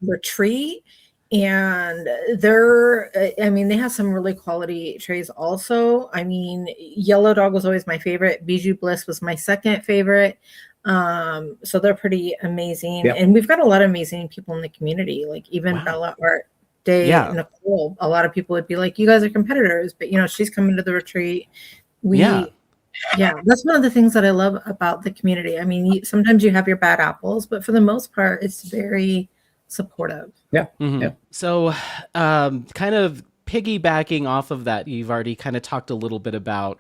retreat, and they have some really quality trays also. I mean, Yellow Dog was always my favorite. Bijou Bliss was my second favorite. So they're pretty amazing. And we've got a lot of amazing people in the community, like even Bella Art Day, Nicole. A lot of people would be like, you guys are competitors, but she's coming to the retreat. That's one of the things that I love about the community. I mean, sometimes you have your bad apples, but for the most part, it's very supportive. So kind of piggybacking off of that, you've already kind of talked a little bit about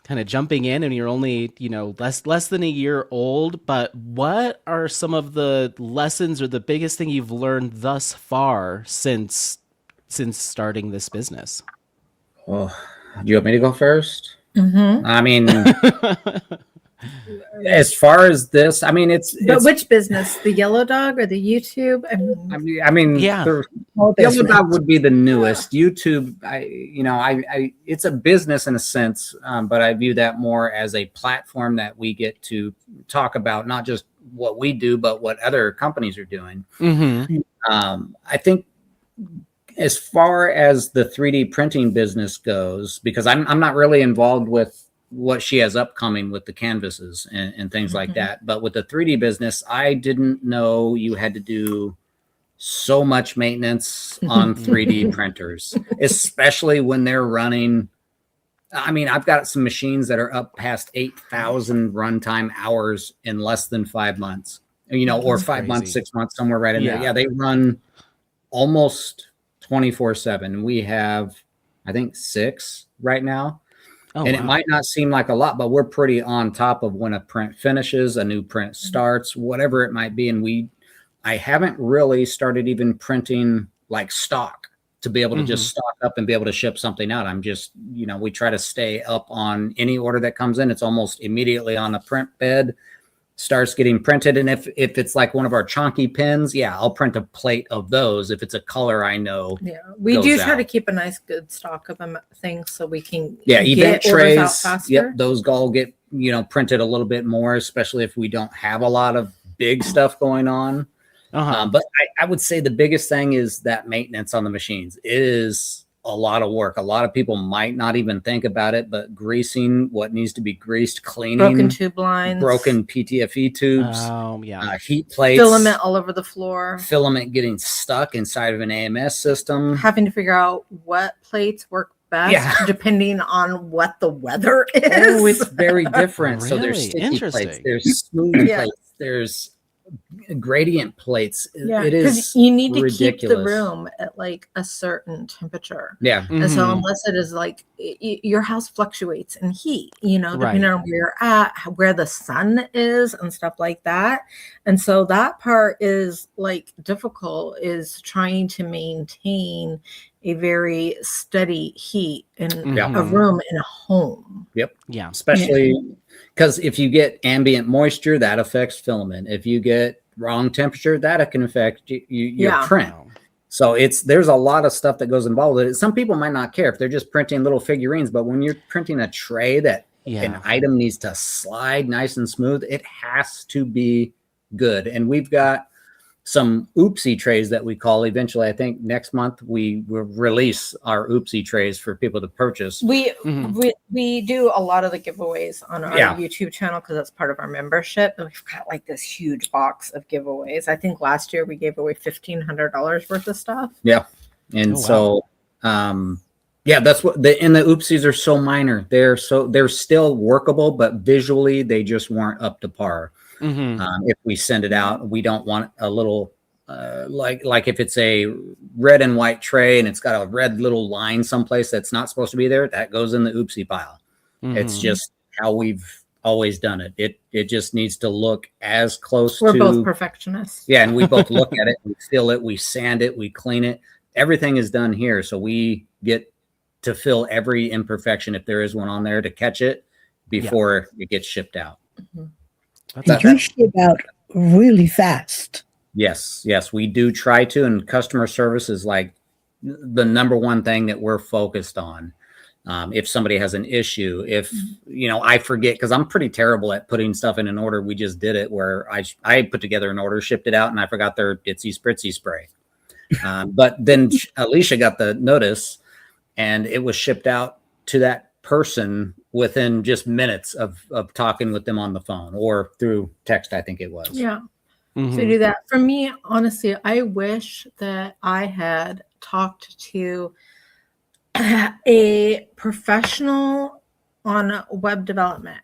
kind of jumping in, and you're only, less than a year old, but what are some of the lessons or the biggest thing you've learned thus far since starting this business? Do you want me to go first? I mean, as far as this, I mean, it's which business, the Yellow Dog or the YouTube? I mean, the Yellow Dog would be the newest. YouTube, it's a business in a sense, but I view that more as a platform that we get to talk about not just what we do, but what other companies are doing. I think as far as the 3D printing business goes, because I'm not really involved with what she has upcoming with the canvases and things like that. But with the 3D business, I didn't know you had to do so much maintenance on 3D printers, especially when they're running. I mean, I've got some machines that are up past 8,000 runtime hours in less than 5 months, or 5 months, 6 months, somewhere right in there. Yeah, they run almost 24/7. We have, I think, 6 right now. It might not seem like a lot, but we're pretty on top of when a print finishes, a new print starts, whatever it might be. And I haven't really started even printing like stock to be able to just stock up and be able to ship something out. I'm just, we try to stay up on any order that comes in. It's almost immediately on a print bed, starts getting printed. And if it's like one of our chunky pins, I'll print a plate of those. If it's a color I know. We do try to keep a nice good stock of them things so we can event trays out faster. Those all get printed a little bit more, especially if we don't have a lot of big stuff going on. But I would say the biggest thing is that maintenance on the machines. It is a lot of work. A lot of people might not even think about it, but greasing what needs to be greased, cleaning broken tube lines, broken PTFE tubes, heat plates, filament all over the floor, filament getting stuck inside of an AMS system, having to figure out what plates work best depending on what the weather is. Oh, it's very different. Really? So there's sticky plates, there's smooth plates, there's gradient plates. It is you need ridiculous. To keep the room at like a certain temperature. And so unless it is like your house fluctuates in heat, you know, depending on where you're at, where the sun is and stuff like that. And so that part is like difficult, is trying to maintain a very steady heat in a room in a home. Yeah. Especially because if you get ambient moisture, that affects filament. If you get wrong temperature, that can affect your print. So there's a lot of stuff that goes involved with it. Some people might not care if they're just printing little figurines, but when you're printing a tray that an item needs to slide nice and smooth, it has to be good. And we've got some oopsie trays that we call. Eventually, I think next month we will release our oopsie trays for people to purchase. We do a lot of the giveaways on our YouTube channel because that's part of our membership, and we've got like this huge box of giveaways. I think last year we gave away $1,500 worth of stuff. And that's what the oopsies are so minor. They're still workable, but visually they just weren't up to par. If we send it out, we don't want a little like if it's a red and white tray and it's got a red little line someplace that's not supposed to be there, that goes in the oopsie pile. It's just how we've always done it. It just needs to look as close We're both perfectionists. And we both look at it, we fill it, we sand it, we clean it. Everything is done here, so we get to fill every imperfection if there is one on there to catch it before it gets shipped out. You ship out really fast. Yes, we do try to, and customer service is like the number one thing that we're focused on. If somebody has an issue, if I forget, because I'm pretty terrible at putting stuff in an order. We just did it where I put together an order, shipped it out, and I forgot their Ditzy Spritzy spray. But then Alicia got the notice, and it was shipped out to that person within just minutes of talking with them on the phone or through text, I think it was. So do that. For me, honestly, I wish that I had talked to a professional on web development.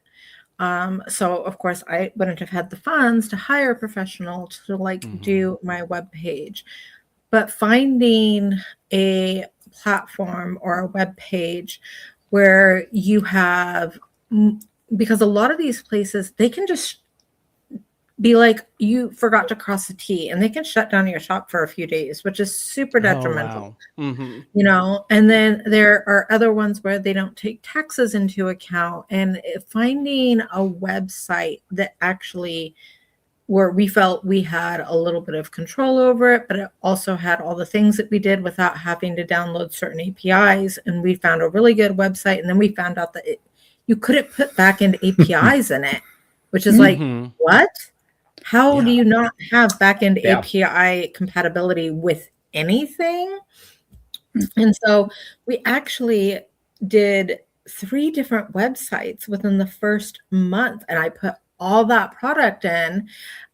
So of course I wouldn't have had the funds to hire a professional to do my web page, but finding a platform or a web page where you have, because a lot of these places, they can just be like, you forgot to cross the T, and they can shut down your shop for a few days, which is super detrimental. And then there are other ones where they don't take taxes into account, and finding a website that actually where we felt we had a little bit of control over it, but it also had all the things that we did without having to download certain APIs. And we found a really good website. And then we found out that you couldn't put backend APIs in it, which is like, what? How do you not have backend API compatibility with anything? And so we actually did 3 different websites within the first month, and I put all that product in,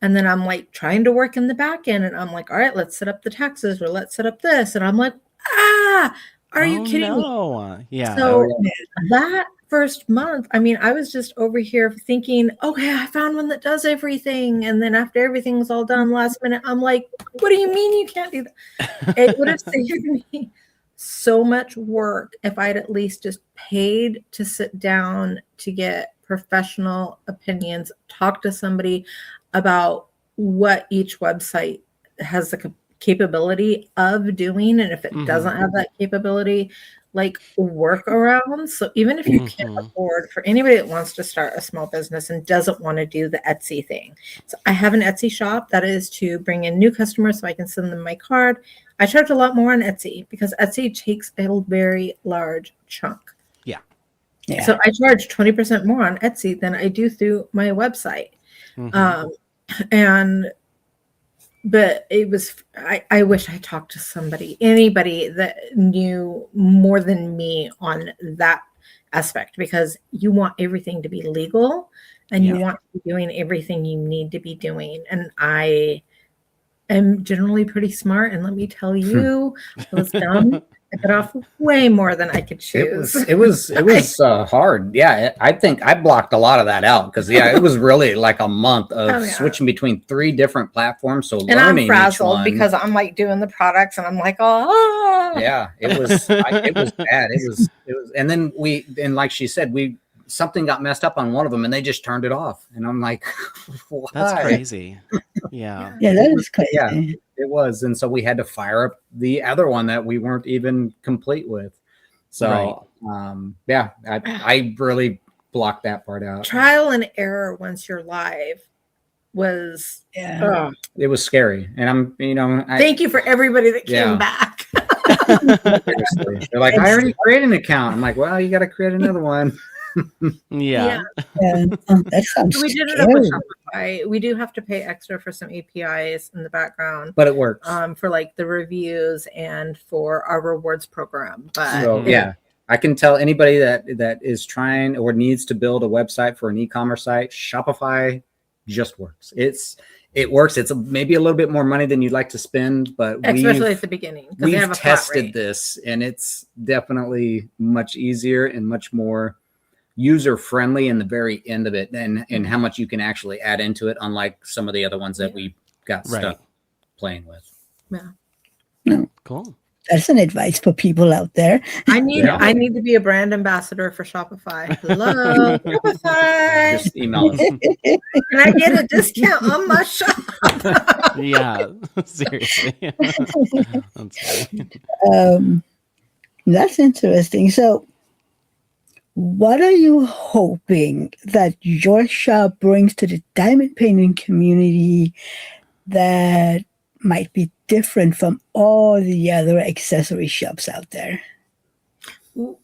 and then I'm like trying to work in the back end, and I'm like, all right, let's set up the taxes, or let's set up this, and I'm like, are you kidding me? So that first month, I mean, I was just over here thinking, okay, I found one that does everything, and then after everything's all done last minute, I'm like, what do you mean you can't do that? It would have saved me so much work if I'd at least just paid to sit down to get professional opinions, talk to somebody about what each website has the capability of doing, and if it doesn't have that capability, like work around. So even if you can't afford, for anybody that wants to start a small business and doesn't want to do the Etsy thing, so I have an Etsy shop that is to bring in new customers so I can send them my card. I charge a lot more on Etsy because Etsy takes a very large chunk. So I charge 20% more on Etsy than I do through my website. And but it was, I wish I talked to anybody that knew more than me on that aspect, because you want everything to be legal and you want to be doing everything you need to be doing. And I am generally pretty smart. And let me tell you, I was dumb. I got off way more than I could choose. It was hard. Yeah, I think I blocked a lot of that out because it was really like a month of switching between 3 different platforms. So and I'm frazzled because I'm like doing the products and I'm like, yeah, it was bad. It was, and then like she said, something got messed up on one of them and they just turned it off. And I'm like, why? That's crazy. Yeah. Yeah, that is crazy. Yeah, it was. And so we had to fire up the other one that we weren't even complete with. So, I really blocked that part out. Trial and error once you're live was, it was scary. And thank you for everybody that came back. They're like, I already created an account. I'm like, well, you got to create another one. That sounds we did it up with Shopify. We do have to pay extra for some APIs in the background, but it works for like the reviews and for our rewards program. But so, I can tell anybody that is trying or needs to build a website for an e-commerce site, Shopify just works. It works. It's maybe a little bit more money than you'd like to spend, but especially at the beginning, we've tested this and it's definitely much easier and much more user friendly in the very end of it, and how much you can actually add into it, unlike some of the other ones that we got stuck playing with. Cool. That's an advice for people out there. I need to be a brand ambassador for Shopify. Hello, Shopify. Just email us. Can I get a discount on my shop? Yeah, seriously. That's funny. That's interesting. So, what are you hoping that your shop brings to the diamond painting community that might be different from all the other accessory shops out there?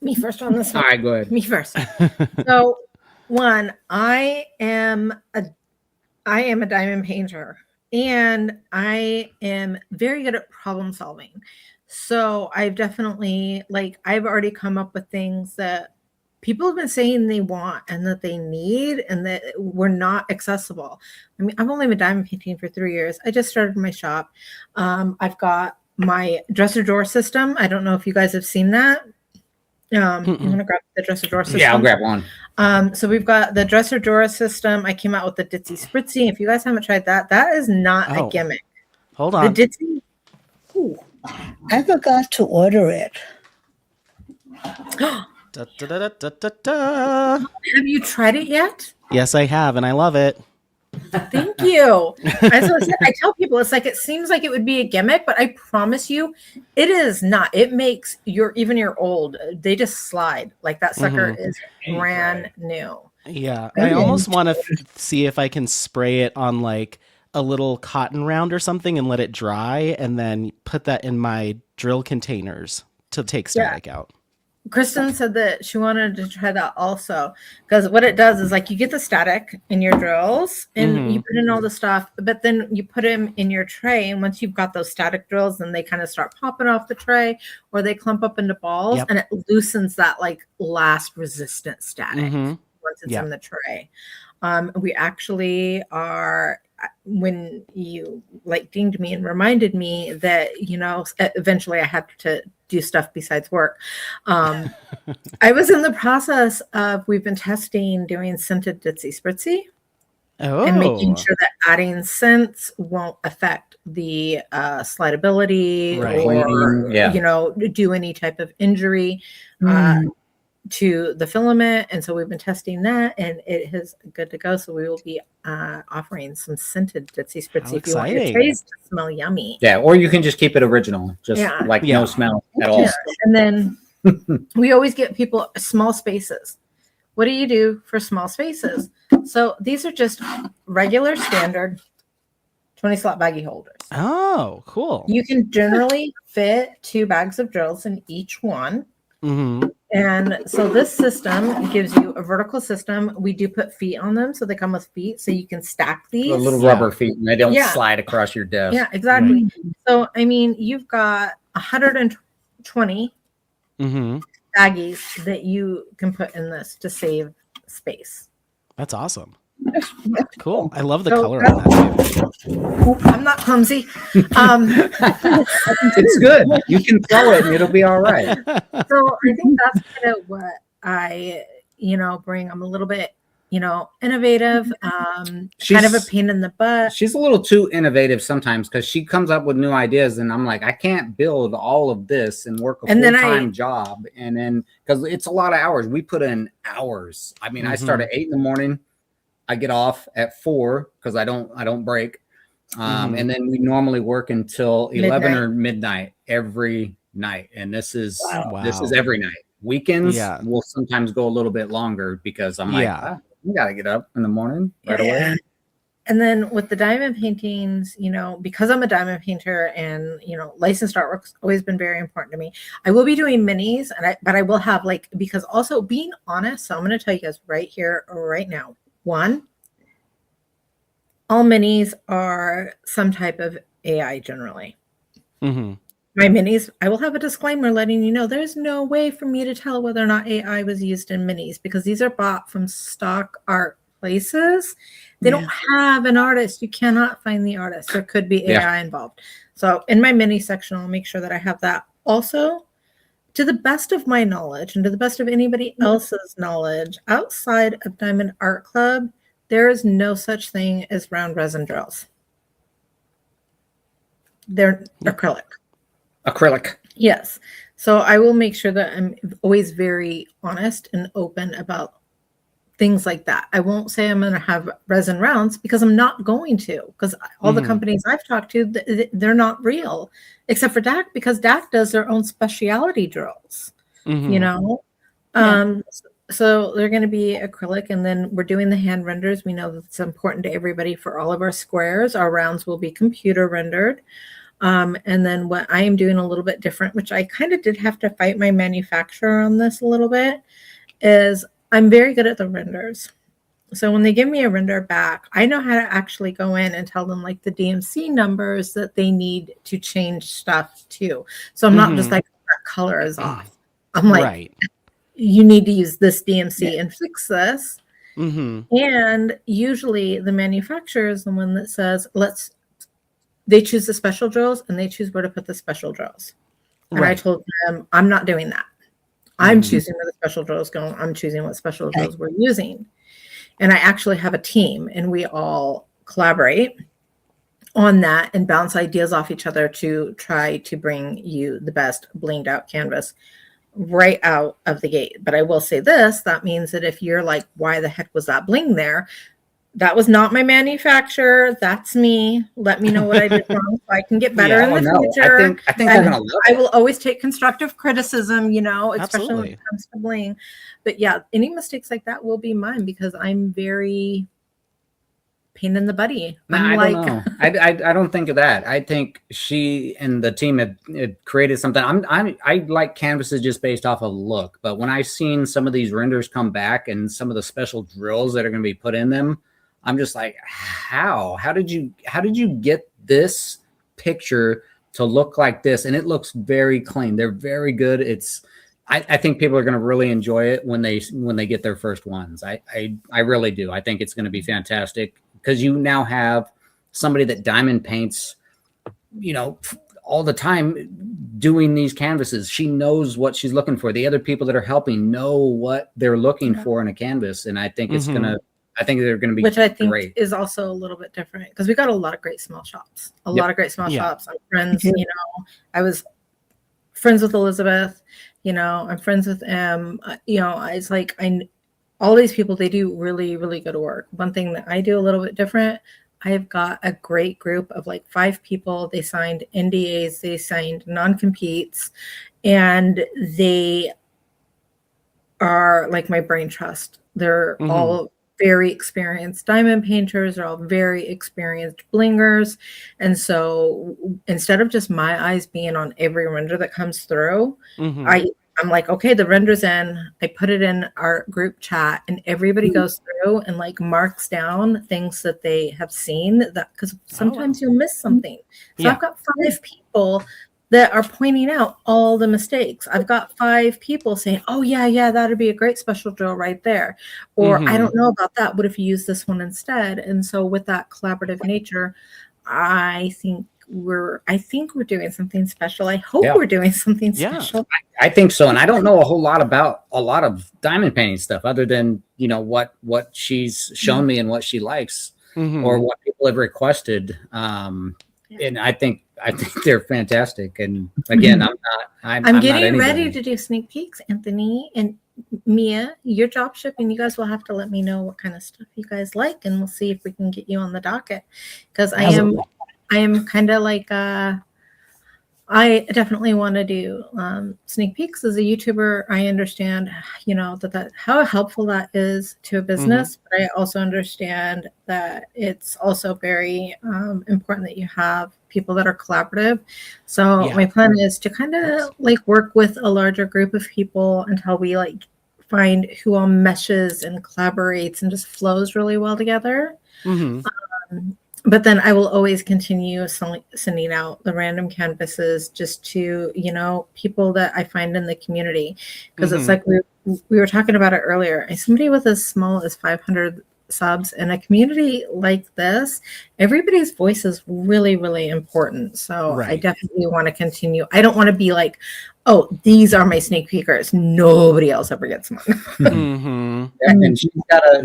Me first on this one. All right, go ahead. Me first. So, one, I am a diamond painter, and I am very good at problem solving. So I've definitely, I've already come up with things that people have been saying they want and that they need and that were not accessible. I mean, I've only been diamond painting for 3 years. I just started my shop. I've got my dresser drawer system. I don't know if you guys have seen that. You want to grab the dresser drawer system? Yeah, I'll grab one. So we've got the dresser drawer system. I came out with the Ditzy Spritzy. If you guys haven't tried that, that is not a gimmick. Hold on. The Ditzy. Ooh. I forgot to order it. Da, da, da, da, da, da. Have you tried it yet? Yes, I have, and I love it. Thank you. I tell people it's like, it seems like it would be a gimmick, but I promise you it is not. It makes even your old, they just slide. Like that sucker is brand new. Yeah. I almost want to see if I can spray it on like a little cotton round or something and let it dry and then put that in my drill containers to take static out. Kristen said that she wanted to try that also, because what it does is like you get the static in your drills and you put in all the stuff, but then you put them in your tray. And once you've got those static drills, then they kind of start popping off the tray or they clump up into balls and it loosens that like last resistant static once it's in the tray. We actually are, when you like dinged me and reminded me that, you know, eventually I had to do stuff besides work. I was in the process of, we've been testing doing scented Ditzy Spritzy and making sure that adding scents won't affect the slidability or, you know, do any type of injury to the filament. And so we've been testing that and it is good to go. So we will be offering some scented Ditzy Spritzy if you want your trays to smell yummy. Yeah, or you can just keep it original, just no smell at all. And then we always get people small spaces. What do you do for small spaces? So these are just regular standard 20 slot baggie holders. Oh, cool. You can generally fit 2 bags of drills in each one. Mm-hmm. And so this system gives you a vertical system. We do put feet on them, so they come with feet, so you can stack The these. little rubber feet, and they don't slide across your desk. Yeah, exactly. Right. So, I mean, you've got 120 baggies that you can put in this to save space. That's awesome. Cool. I love the So color on that too. I'm not clumsy. It's good. You can throw it and it'll be all right. So I think that's kind of what I, bring. I'm a little bit, innovative, kind of a pain in the butt. She's a little too innovative sometimes because she comes up with new ideas and I'm like, I can't build all of this and work a full-time job. And then, because it's a lot of hours. We put in hours. I mean, I start at 8 in the morning. I get off at 4 because I don't break. And then we normally work until 11 or midnight every night. And this is every night. Weekends will sometimes go a little bit longer because I'm like, you got to get up in the morning right away. And then with the diamond paintings, because I'm a diamond painter and, licensed artwork's always been very important to me. I will be doing minis, but I will have because also being honest. So I'm going to tell you guys right here, right now. One, all minis are some type of AI generally. Mm-hmm. My minis, I will have a disclaimer letting you know there's no way for me to tell whether or not AI was used in minis because these are bought from stock art places. They don't have an artist. You cannot find the artist. There could be AI involved. So in my mini section, I'll make sure that I have that. Also, to the best of my knowledge and to the best of anybody else's knowledge, outside of Diamond Art Club, there is no such thing as round resin drills. They're acrylic. Acrylic. Yes. So I will make sure that I'm always very honest and open about things like that. I won't say I'm going to have resin rounds because I'm not going to, because all the companies I've talked to, they're not real, except for DAC, because DAC does their own specialty drills, So they're going to be acrylic, and then we're doing the hand renders. We know that it's important to everybody for all of our squares. Our rounds will be computer rendered. And then what I am doing a little bit different, which I kind of did have to fight my manufacturer on this a little bit, is I'm very good at the renders. So when they give me a render back, I know how to actually go in and tell them the DMC numbers that they need to change stuff to. So I'm not just that color is off. I'm like, you need to use this DMC and fix this. And usually the manufacturer is the one that says, they choose the special drills and they choose where to put the special drills. And I told them, I'm not doing that. I'm choosing where the special drills go. I'm choosing what special drills we're using. And I actually have a team and we all collaborate on that and bounce ideas off each other to try to bring you the best blinged out canvas right out of the gate. But I will say this, that means that if you're like, why the heck was that bling there? That was not my manufacturer. That's me. Let me know what I did wrong so I can get better in the future. I think they're gonna love it. I will always take constructive criticism, especially Absolutely. when it comes to bling. But yeah, any mistakes like that will be mine because I'm very pain in the buddy. I don't know. I don't think of that. I think she and the team had created something. I like canvases just based off of look, but when I've seen some of these renders come back and some of the special drills that are going to be put in them, I'm just like, how did you get this picture to look like this? And it looks very clean. They're very good. I think people are going to really enjoy it when they get their first ones. I really do. I think it's going to be fantastic because you now have somebody that diamond paints, all the time doing these canvases. She knows what she's looking for. The other people that are helping know what they're looking for in a canvas. And I think it's I think they're going to be which I think great. is also a little bit different because we got a lot of great small shops. Lot of great small shops. I'm friends, I was friends with Elizabeth, I'm friends with it's like all these people, they do really, really good work. One thing that I do a little bit different, I've got a great group of 5 people. They signed NDAs, they signed non-competes, and they are like my brain trust. They're all very experienced diamond painters. They're all very experienced blingers. And so instead of just my eyes being on every render that comes through, I I'm like, okay, the render's in. I put it in our group chat, and everybody goes through and like marks down things that they have seen, that because sometimes you'll miss something. So I've got 5 people that are pointing out all the mistakes. I've got 5 people saying, oh yeah, that'd be a great special drill right there. Or I don't know about that. What if you use this one instead? And so with that collaborative nature, I think we're doing something special. I hope we're doing something special. I think so. And I don't know a whole lot about a lot of diamond painting stuff other than, you know, what she's shown me and what she likes or what people have requested. And I think they're fantastic. And again, I'm getting ready to do sneak peeks, Anthony and Mia. Your drop shipping, you guys will have to let me know what kind of stuff you guys like, and we'll see if we can get you on the docket, because I am kind of like I definitely want to do sneak peeks as a YouTuber. I understand, you know, that how helpful that is to a business, but I also understand that it's also very important that you have people that are collaborative. So my plan is to kind of like work with a larger group of people until we like find who all meshes and collaborates and just flows really well together. But then I will always continue sending out the random canvases just to, you know, people that I find in the community. Because it's like we were talking about it earlier. Somebody with as small as 500 subs in a community like this, everybody's voice is really, really important. So I definitely want to continue. I don't want to be like, oh, these are my sneak peekers. Nobody else ever gets one. And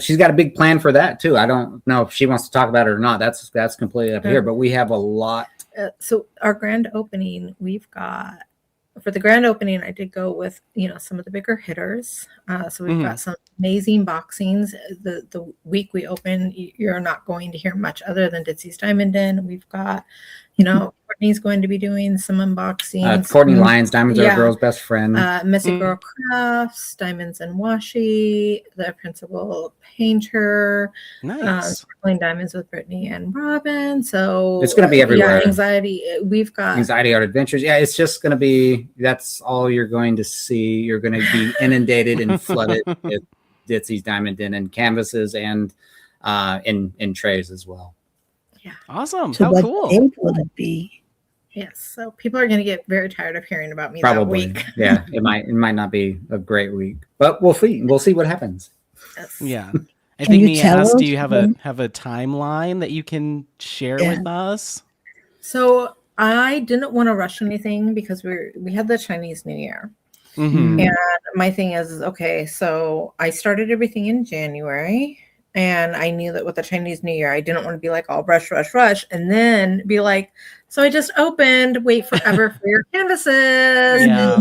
she's got a big plan for that too. I don't know if she wants to talk about it or not. That's completely up here. But we have a lot. So our grand opening, we've got. For the grand opening, I did go with, you know, some of the bigger hitters. So we've got some amazing boxings. The week we open, you're not going to hear much other than Ditzy's Diamond Den. We've got, you know, Courtney's going to be doing some unboxings. Courtney Lyons, Diamonds Are a Girl's Best Friend. Messy Girl Crafts, Diamonds and Washi, the principal painter. Nice. Sparkling Diamonds with Brittany and Robin. So it's going to be everywhere. Yeah, anxiety. We've got Anxiety Art Adventures. Yeah, it's just going to be, that's all you're going to see. You're going to be inundated and flooded with Ditzy's Diamond Den and canvases and in trays as well. Yeah. Awesome. So how what cool date will it be? Yes. So people are going to get very tired of hearing about me Probably. that week. Yeah. It might not be a great week, but we'll see. We'll see what happens. Yes. Yeah. I Can think you Mia tell asked, us do you have a when- timeline that you can share with us? So I didn't want to rush anything because we had the Chinese New Year. And my thing is, okay, so I started everything in January, and I knew that with the Chinese New Year, I didn't want to be like all rush, and then be like, so I just opened, wait forever for your canvases. Yeah,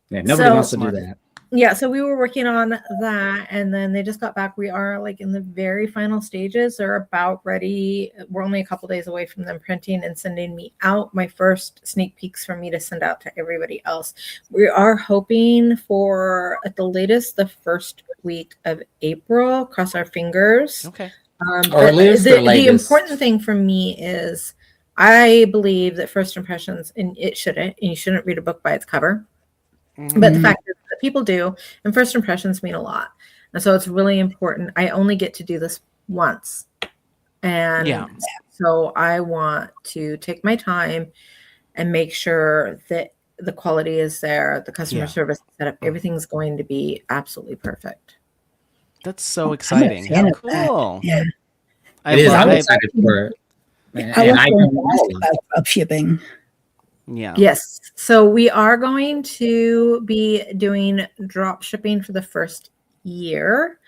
nobody wants to do that. Yeah, so we were working on that, and then they just got back. We are like in the very final stages. They're about ready. We're only a couple days away from them printing and sending me out my first sneak peeks for me to send out to everybody else. We are hoping for, at the latest, the first week of April. Cross our fingers. Okay. The important thing for me is I believe that first impressions, and you shouldn't read a book by its cover. But the fact is that people do, and first impressions mean a lot. And so it's really important. I only get to do this once. And so I want to take my time and make sure that the quality is there, the customer service setup, everything's going to be absolutely perfect. That's so exciting. How cool. Yeah. I'm excited for it. I was about drop shipping. Yeah. Yes. So we are going to be doing drop shipping for the first year.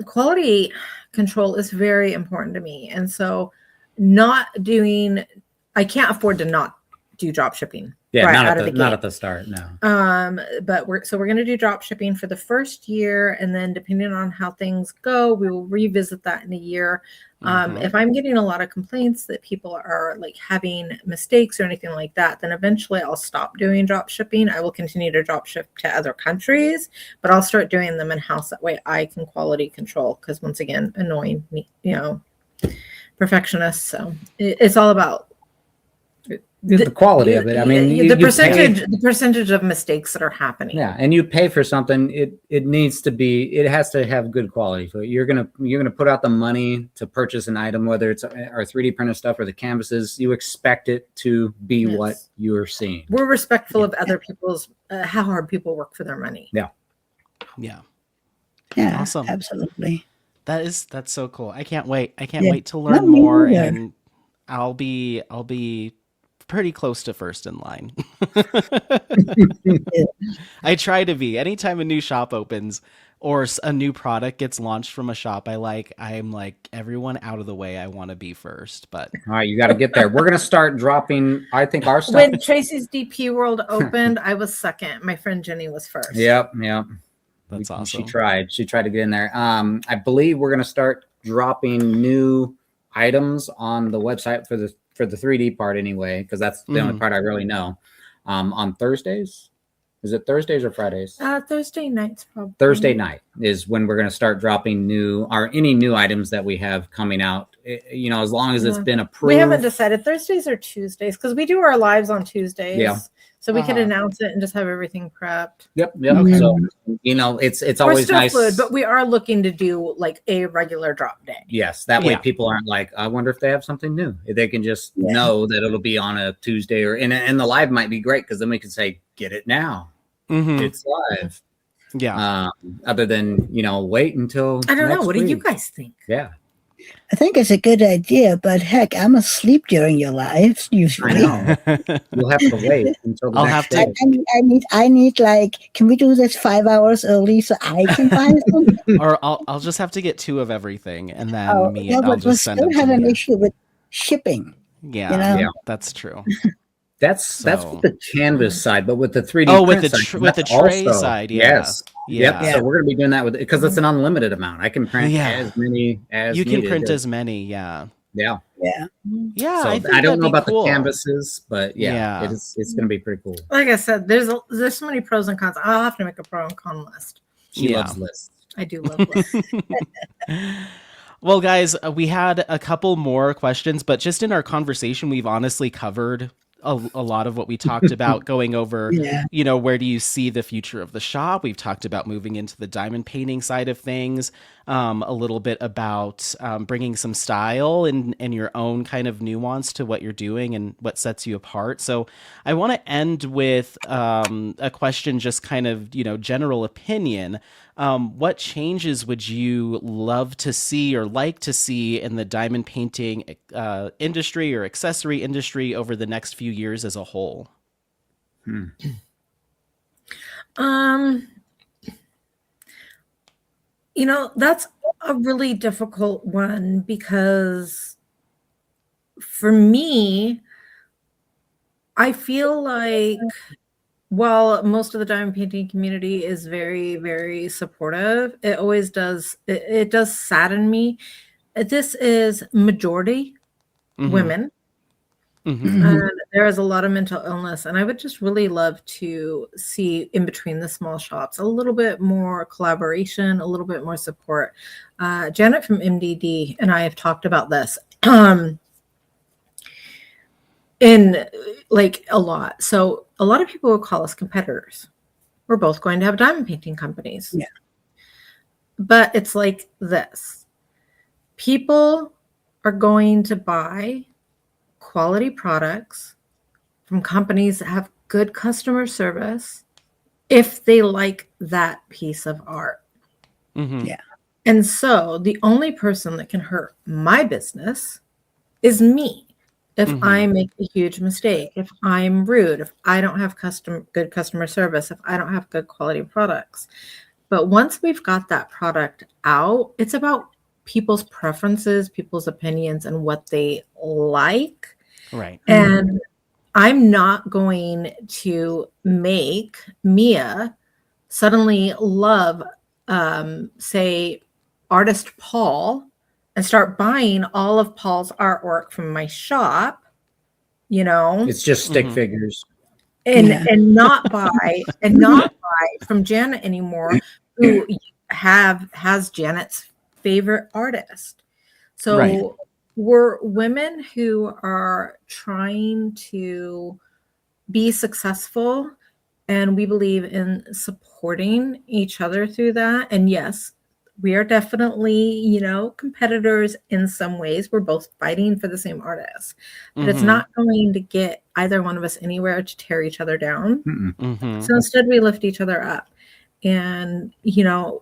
Quality control is very important to me. And so I can't afford to not do drop shipping. Yeah, not at the start, no. But we're going to do drop shipping for the first year, and then depending on how things go, we will revisit that in a year. If I'm getting a lot of complaints that people are like having mistakes or anything like that, then eventually I'll stop doing drop shipping. I will continue to drop ship to other countries, but I'll start doing them in-house. That way I can quality control, because once again, annoying me, perfectionist. So it's all about The quality of it. I mean, the percentage of mistakes that are happening. Yeah, and you pay for something. It needs to be. It has to have good quality. So you're gonna put out the money to purchase an item, whether it's our 3D printed stuff or the canvases. You expect it to be what you're seeing. We're respectful of other people's how hard people work for their money. Yeah. Yeah, Awesome. Absolutely. That's so cool. I can't wait. I can't wait to learn more, and I'll be pretty close to first in line. I try to be. Anytime a new shop opens or a new product gets launched from a shop I'm like, everyone out of the way. I want to be first. But all right, you got to get there. We're gonna start dropping. I think our stuff. When Tracy's DP World opened, I was second. My friend Jenny was first. Yep. That's awesome. She tried to get in there. I believe we're gonna start dropping new items on the website for the 3D part anyway, because that's the only part I really know. On Thursdays. Is it Thursdays or Fridays? Thursday nights, probably. Thursday night is when we're going to start dropping any new items that we have coming out. As long as it's been approved. We haven't decided Thursdays or Tuesdays because we do our lives on Tuesdays. Yeah. So we could announce it and just have everything prepped. Yep. Okay. So it's always nice. Fluid, but we are looking to do like a regular drop day. Yes, that way people aren't like, I wonder if they have something new. They can just know that it'll be on a Tuesday and the live might be great because then we can say, get it now. It's live. Yeah. Other than wait until I don't know. What week. do you guys think? Yeah. I think it's a good idea, but heck, I'm asleep during your lives usually. I know. You'll have to wait until the next day. I need like, can we do this 5 hours early so I can find something? Or I'll just have to get 2 of everything, and then I'll just send them. We still have an issue with shipping. Yeah, that's true. That's with the canvas side, but with the 3D with the tray side, yes. Yep. So we're gonna be doing that because it's an unlimited amount. I can print as many as you can needed. print as many. Yeah. So I don't know about the canvases, but it's gonna be pretty cool. Like I said, there's so many pros and cons. I'll have to make a pro and con list. She loves lists. I do love lists. Well, guys, we had a couple more questions, but just in our conversation, we've honestly covered a lot of what we talked about, going over, where do you see the future of the shop? We've talked about moving into the diamond painting side of things, a little bit about bringing some style and your own kind of nuance to what you're doing and what sets you apart. So I want to end with a question, just kind of, general opinion. What changes would you love to see or like to see in the diamond painting industry or accessory industry over the next few years as a whole? That's a really difficult one because for me, I feel like while most of the diamond painting community is very, very supportive, it always does. It does sadden me. This is majority women. And there is a lot of mental illness, and I would just really love to see in between the small shops a little bit more collaboration, a little bit more support. Janet from MDD and I have talked about this in like a lot. So a lot of people will call us competitors. We're both going to have diamond painting companies. Yeah. But it's like this. People are going to buy quality products from companies that have good customer service if they like that piece of art. And so the only person that can hurt my business is me. If I make a huge mistake, if I'm rude, if I don't have good customer service, if I don't have good quality products. But once we've got that product out, it's about people's preferences, people's opinions, and what they like. Right. And I'm not going to make Mia suddenly love, say, artist Paul and start buying all of Paul's artwork from my shop, It's just stick figures. And not buy from Janet anymore, who has Janet's favorite artist. So we're women who are trying to be successful, and we believe in supporting each other through that. And yes, we are definitely, competitors in some ways. We're both fighting for the same artist, but it's not going to get either one of us anywhere to tear each other down. So instead, we lift each other up. And,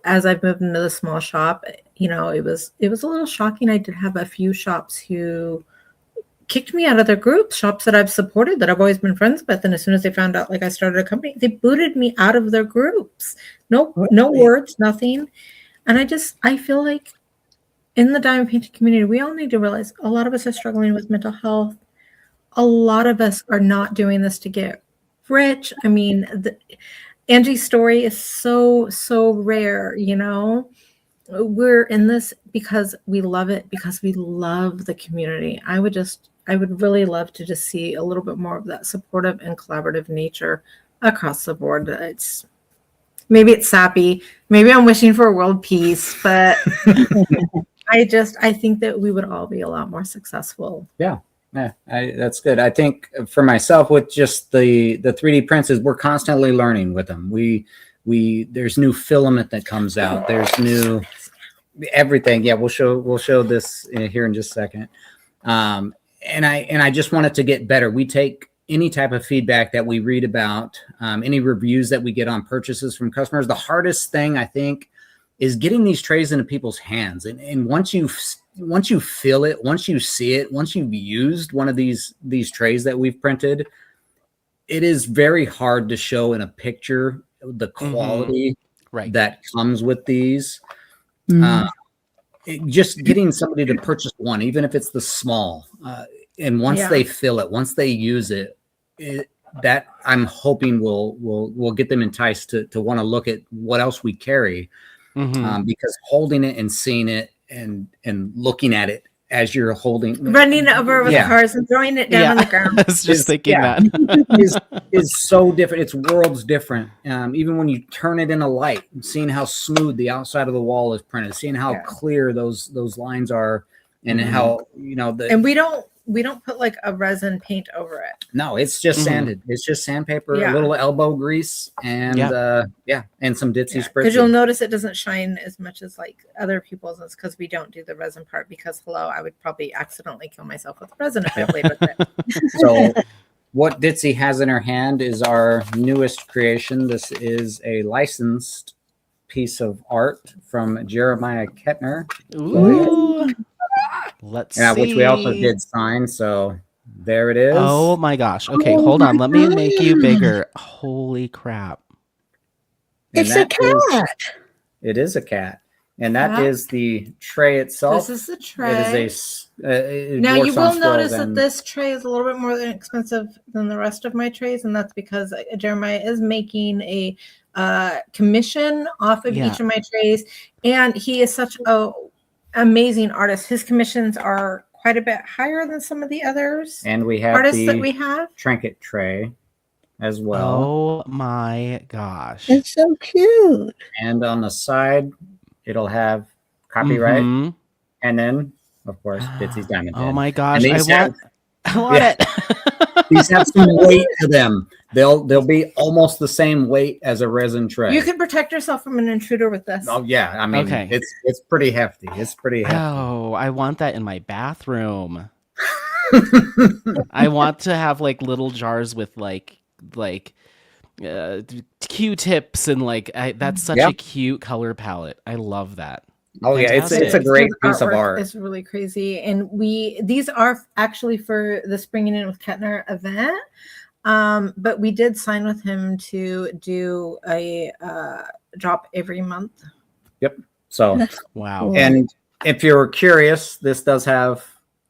as I've moved into the small shop, it was a little shocking. I did have a few shops who kicked me out of their groups, shops that I've supported, that I've always been friends with. And as soon as they found out, like, I started a company, they booted me out of their groups. No words, nothing. And I feel like in the diamond painting community, we all need to realize a lot of us are struggling with mental health. A lot of us are not doing this to get rich. I mean, Angie's story is so, so rare, We're in this because we love it, because we love the community. I would really love to just see a little bit more of that supportive and collaborative nature across the board. Maybe it's sappy. Maybe I'm wishing for world peace, but I think that we would all be a lot more successful. Yeah, that's good. I think for myself, with just the 3D prints, is we're constantly learning with them. There's new filament that comes out. There's new everything. Yeah, we'll show this here in just a second. And I just want it to get better. We take any type of feedback that we read about, any reviews that we get on purchases from customers. The hardest thing, I think, is getting these trays into people's hands. And once you feel it, once you see it, once you've used one of these trays that we've printed, it is very hard to show in a picture the quality that comes with these. Just getting somebody to purchase one, even if it's the small, and once they feel it, once they use it, that I'm hoping will get them enticed to want to look at what else we carry, because holding it and seeing it and looking at it as you're running over with cars and throwing it down on the ground. I was just thinking that is so different. It's worlds different. Even when you turn it in a light, seeing how smooth the outside of the wall is printed, seeing how clear those lines are, and how and we don't put like a resin paint over it. No, it's just sanded. It's just sandpaper, a little elbow grease, and and some Ditzy spritz. Because you'll notice it doesn't shine as much as like other people's. It's because we don't do the resin part. Because I would probably accidentally kill myself with resin if I played with it. So what Ditzy has in her hand is our newest creation. This is a licensed piece of art from Jeremiah Kettner. Ooh. Let's see. Which we also did sign. So there it is. Oh my gosh. Okay, hold on. Let me make you bigger. Holy crap. And it's a cat. It is a cat. And that is the tray itself. This is the tray. It is now you will notice that this tray is a little bit more expensive than the rest of my trays, and that's because Jeremiah is making a commission off of each of my trays, and he is such a amazing artist. His commissions are quite a bit higher than some of the others. And we have artists that we have trinket tray as well. Oh my gosh. It's so cute. And on the side, it'll have copyright. And then, of course, Ditzy's diamond. Oh my gosh. I want it. These have some weight to them. They'll be almost the same weight as a resin tray. You can protect yourself from an intruder with this. Oh yeah, I mean, it's pretty hefty. It's pretty hefty. Oh, I want that in my bathroom. I want to have like little jars with like Q-tips and like that's such a cute color palette. I love that. Oh Fantastic. Yeah, it's a great piece of art. It's really crazy, and these are actually for the Springing In with Kettner event. But we did sign with him to do a drop every month. Yep. So wow. And if you're curious, this does have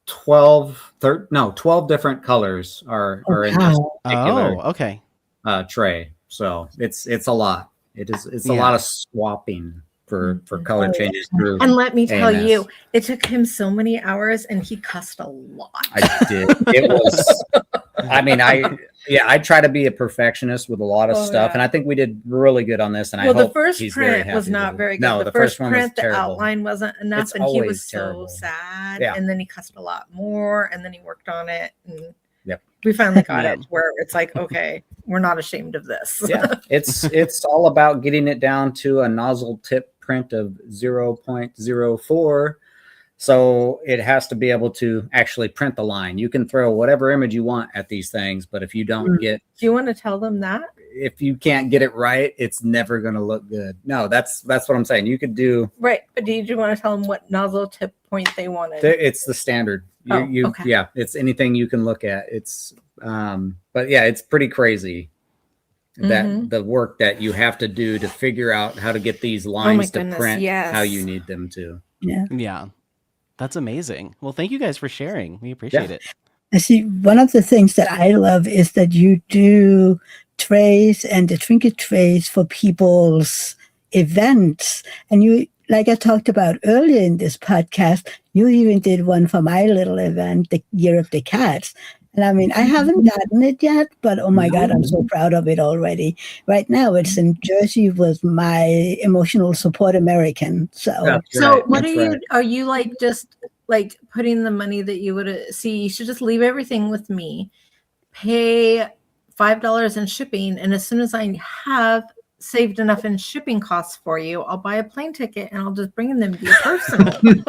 12 different colors are in this particular tray. So it's a lot. It's a lot of swapping for color changes through. And let me tell you, it took him so many hours, and he cussed a lot. I did. It was I mean, I try to be a perfectionist with a lot of stuff, and I think we did really good on this. And I hope the first he's very print was happy not with it. very good. No, the first first one was print, the terrible. outline wasn't enough, It's and he was always terrible. so sad. Yeah. And then he cussed a lot more, and then he worked on it, and Yep. we finally got Yeah. it where it's like, okay, we're not ashamed of this. Yeah, it's all about getting it down to a nozzle tip print of 0.04. So it has to be able to actually print the line. You can throw whatever image you want at these things, but if you don't get, Do you want to tell them that? if you can't get it right, it's never going to look good. No, that's what I'm saying. You could do Right, but did you want to tell them what nozzle tip point they wanted? it's the standard. Okay. Yeah, it's anything you can look at. It's but yeah, it's pretty crazy that the work that you have to do to figure out how to get these lines to print how you need them to. Yeah. That's amazing. Well, thank you guys for sharing. We appreciate it. I see. One of the things that I love is that you do trays and the trinket trays for people's events. And you, like I talked about earlier in this podcast, you even did one for my little event, the Year of the Cats. And I mean, I haven't gotten it yet, but oh my God, I'm so proud of it already. Right now, it's in Jersey with my emotional support American. So, What are you like just like putting the money that you would see? You should just leave everything with me, pay $5 in shipping, and as soon as I have saved enough in shipping costs for you, I'll buy a plane ticket and I'll just bring them to you personally.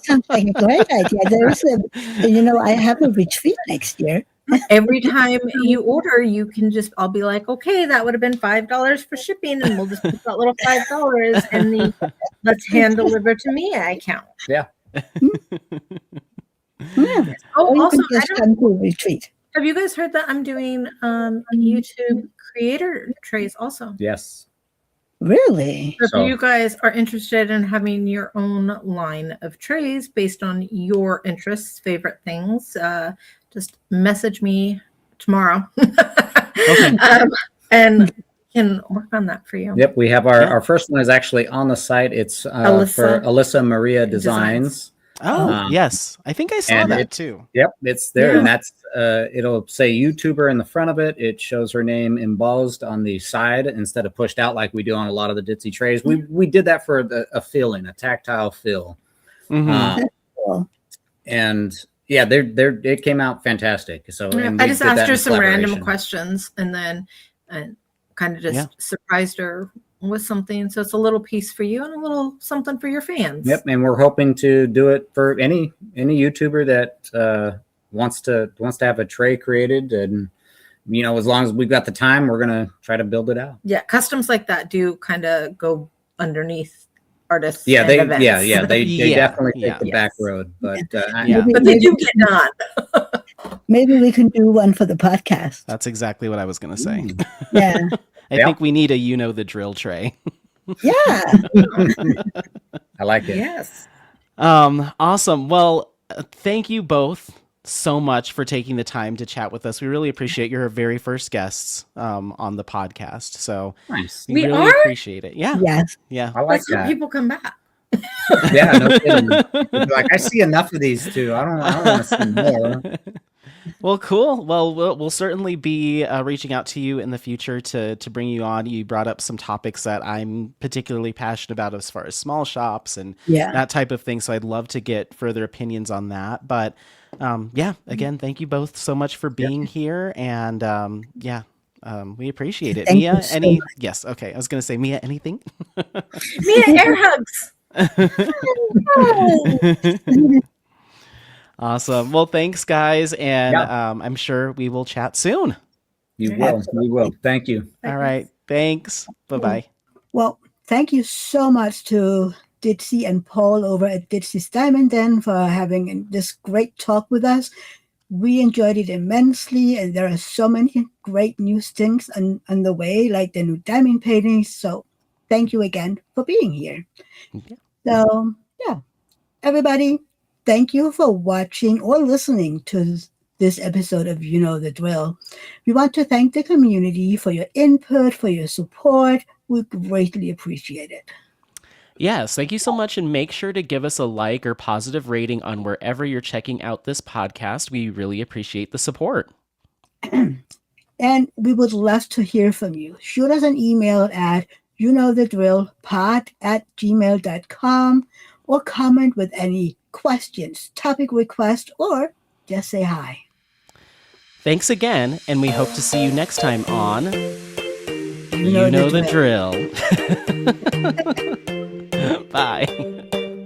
Sounds like a great idea. There's I have a retreat next year. Every time you order, you can I'll be like, okay, that would have been $5 for shipping, and we'll just put that little $5 in the let's hand deliver to me account. Yeah. Yeah. Oh, also, just come to a retreat. Have you guys heard that I'm doing YouTube creator trays also? Yes. Really? So if you guys are interested in having your own line of trays based on your interests, favorite things, just message me tomorrow. And can work on that for you. Yep, we have our first one is actually on the site. It's for Alyssa Maria Designs. Oh, yes. I think I saw that too. Yep, it's there. And that's, it'll say YouTuber in the front of it. It shows her name embossed on the side instead of pushed out like we do on a lot of the Ditzy trays. We did that for a feeling, a tactile feel. Cool. And yeah, it came out fantastic. So I just asked her some random questions and then kind of just surprised her with something. So it's a little piece for you and a little something for your fans. Yep, and we're hoping to do it for any YouTuber that wants to have a tray created, and as long as we've got the time, we're gonna try to build it out. Yeah, customs like that do kind of go underneath artists. Yeah, they Yeah, definitely take the back road, but but they do get done. Maybe we can do one for the podcast. That's exactly what I was going to say. Yeah. I think we need a the drill tray. Yeah. I like it. Yes. Awesome. Well, thank you both so much for taking the time to chat with us. We really appreciate your very first guests on the podcast. So nice. We really appreciate it. Yeah. Yes. Yeah. I like that. People come back. Yeah, no kidding. Like, I see enough of these too. I don't want to see more. Well, cool. Well, we'll certainly be reaching out to you in the future to bring you on. You brought up some topics that I'm particularly passionate about as far as small shops and that type of thing. So I'd love to get further opinions on that. But again, thank you both so much for being here. And we appreciate it. Thank Mia, you so much. Yes. Okay. I was going to say, Mia, anything? Mia, air hugs. Awesome. Well, thanks, guys. And I'm sure we will chat soon. You will. We will. Thank you. All right. Thanks. Bye-bye. Well, thank you so much to Ditzy and Paul over at Ditzy's Diamond Den for having this great talk with us. We enjoyed it immensely, and there are so many great new things on the way, like the new diamond paintings. So thank you again for being here. Yeah. So, everybody, thank you for watching or listening to this episode of You Know the Drill. We want to thank the community for your input, for your support. We greatly appreciate it. Yes, thank you so much. And make sure to give us a like or positive rating on wherever you're checking out this podcast. We really appreciate the support. And we would love to hear from you. Shoot us an email at youknowthedrillpod@gmail.com or comment with any questions, topic requests, or just say hi. Thanks again, and we hope to see you next time on You know the drill. Bye.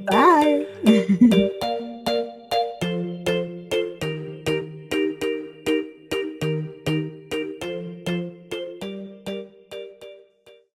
Bye.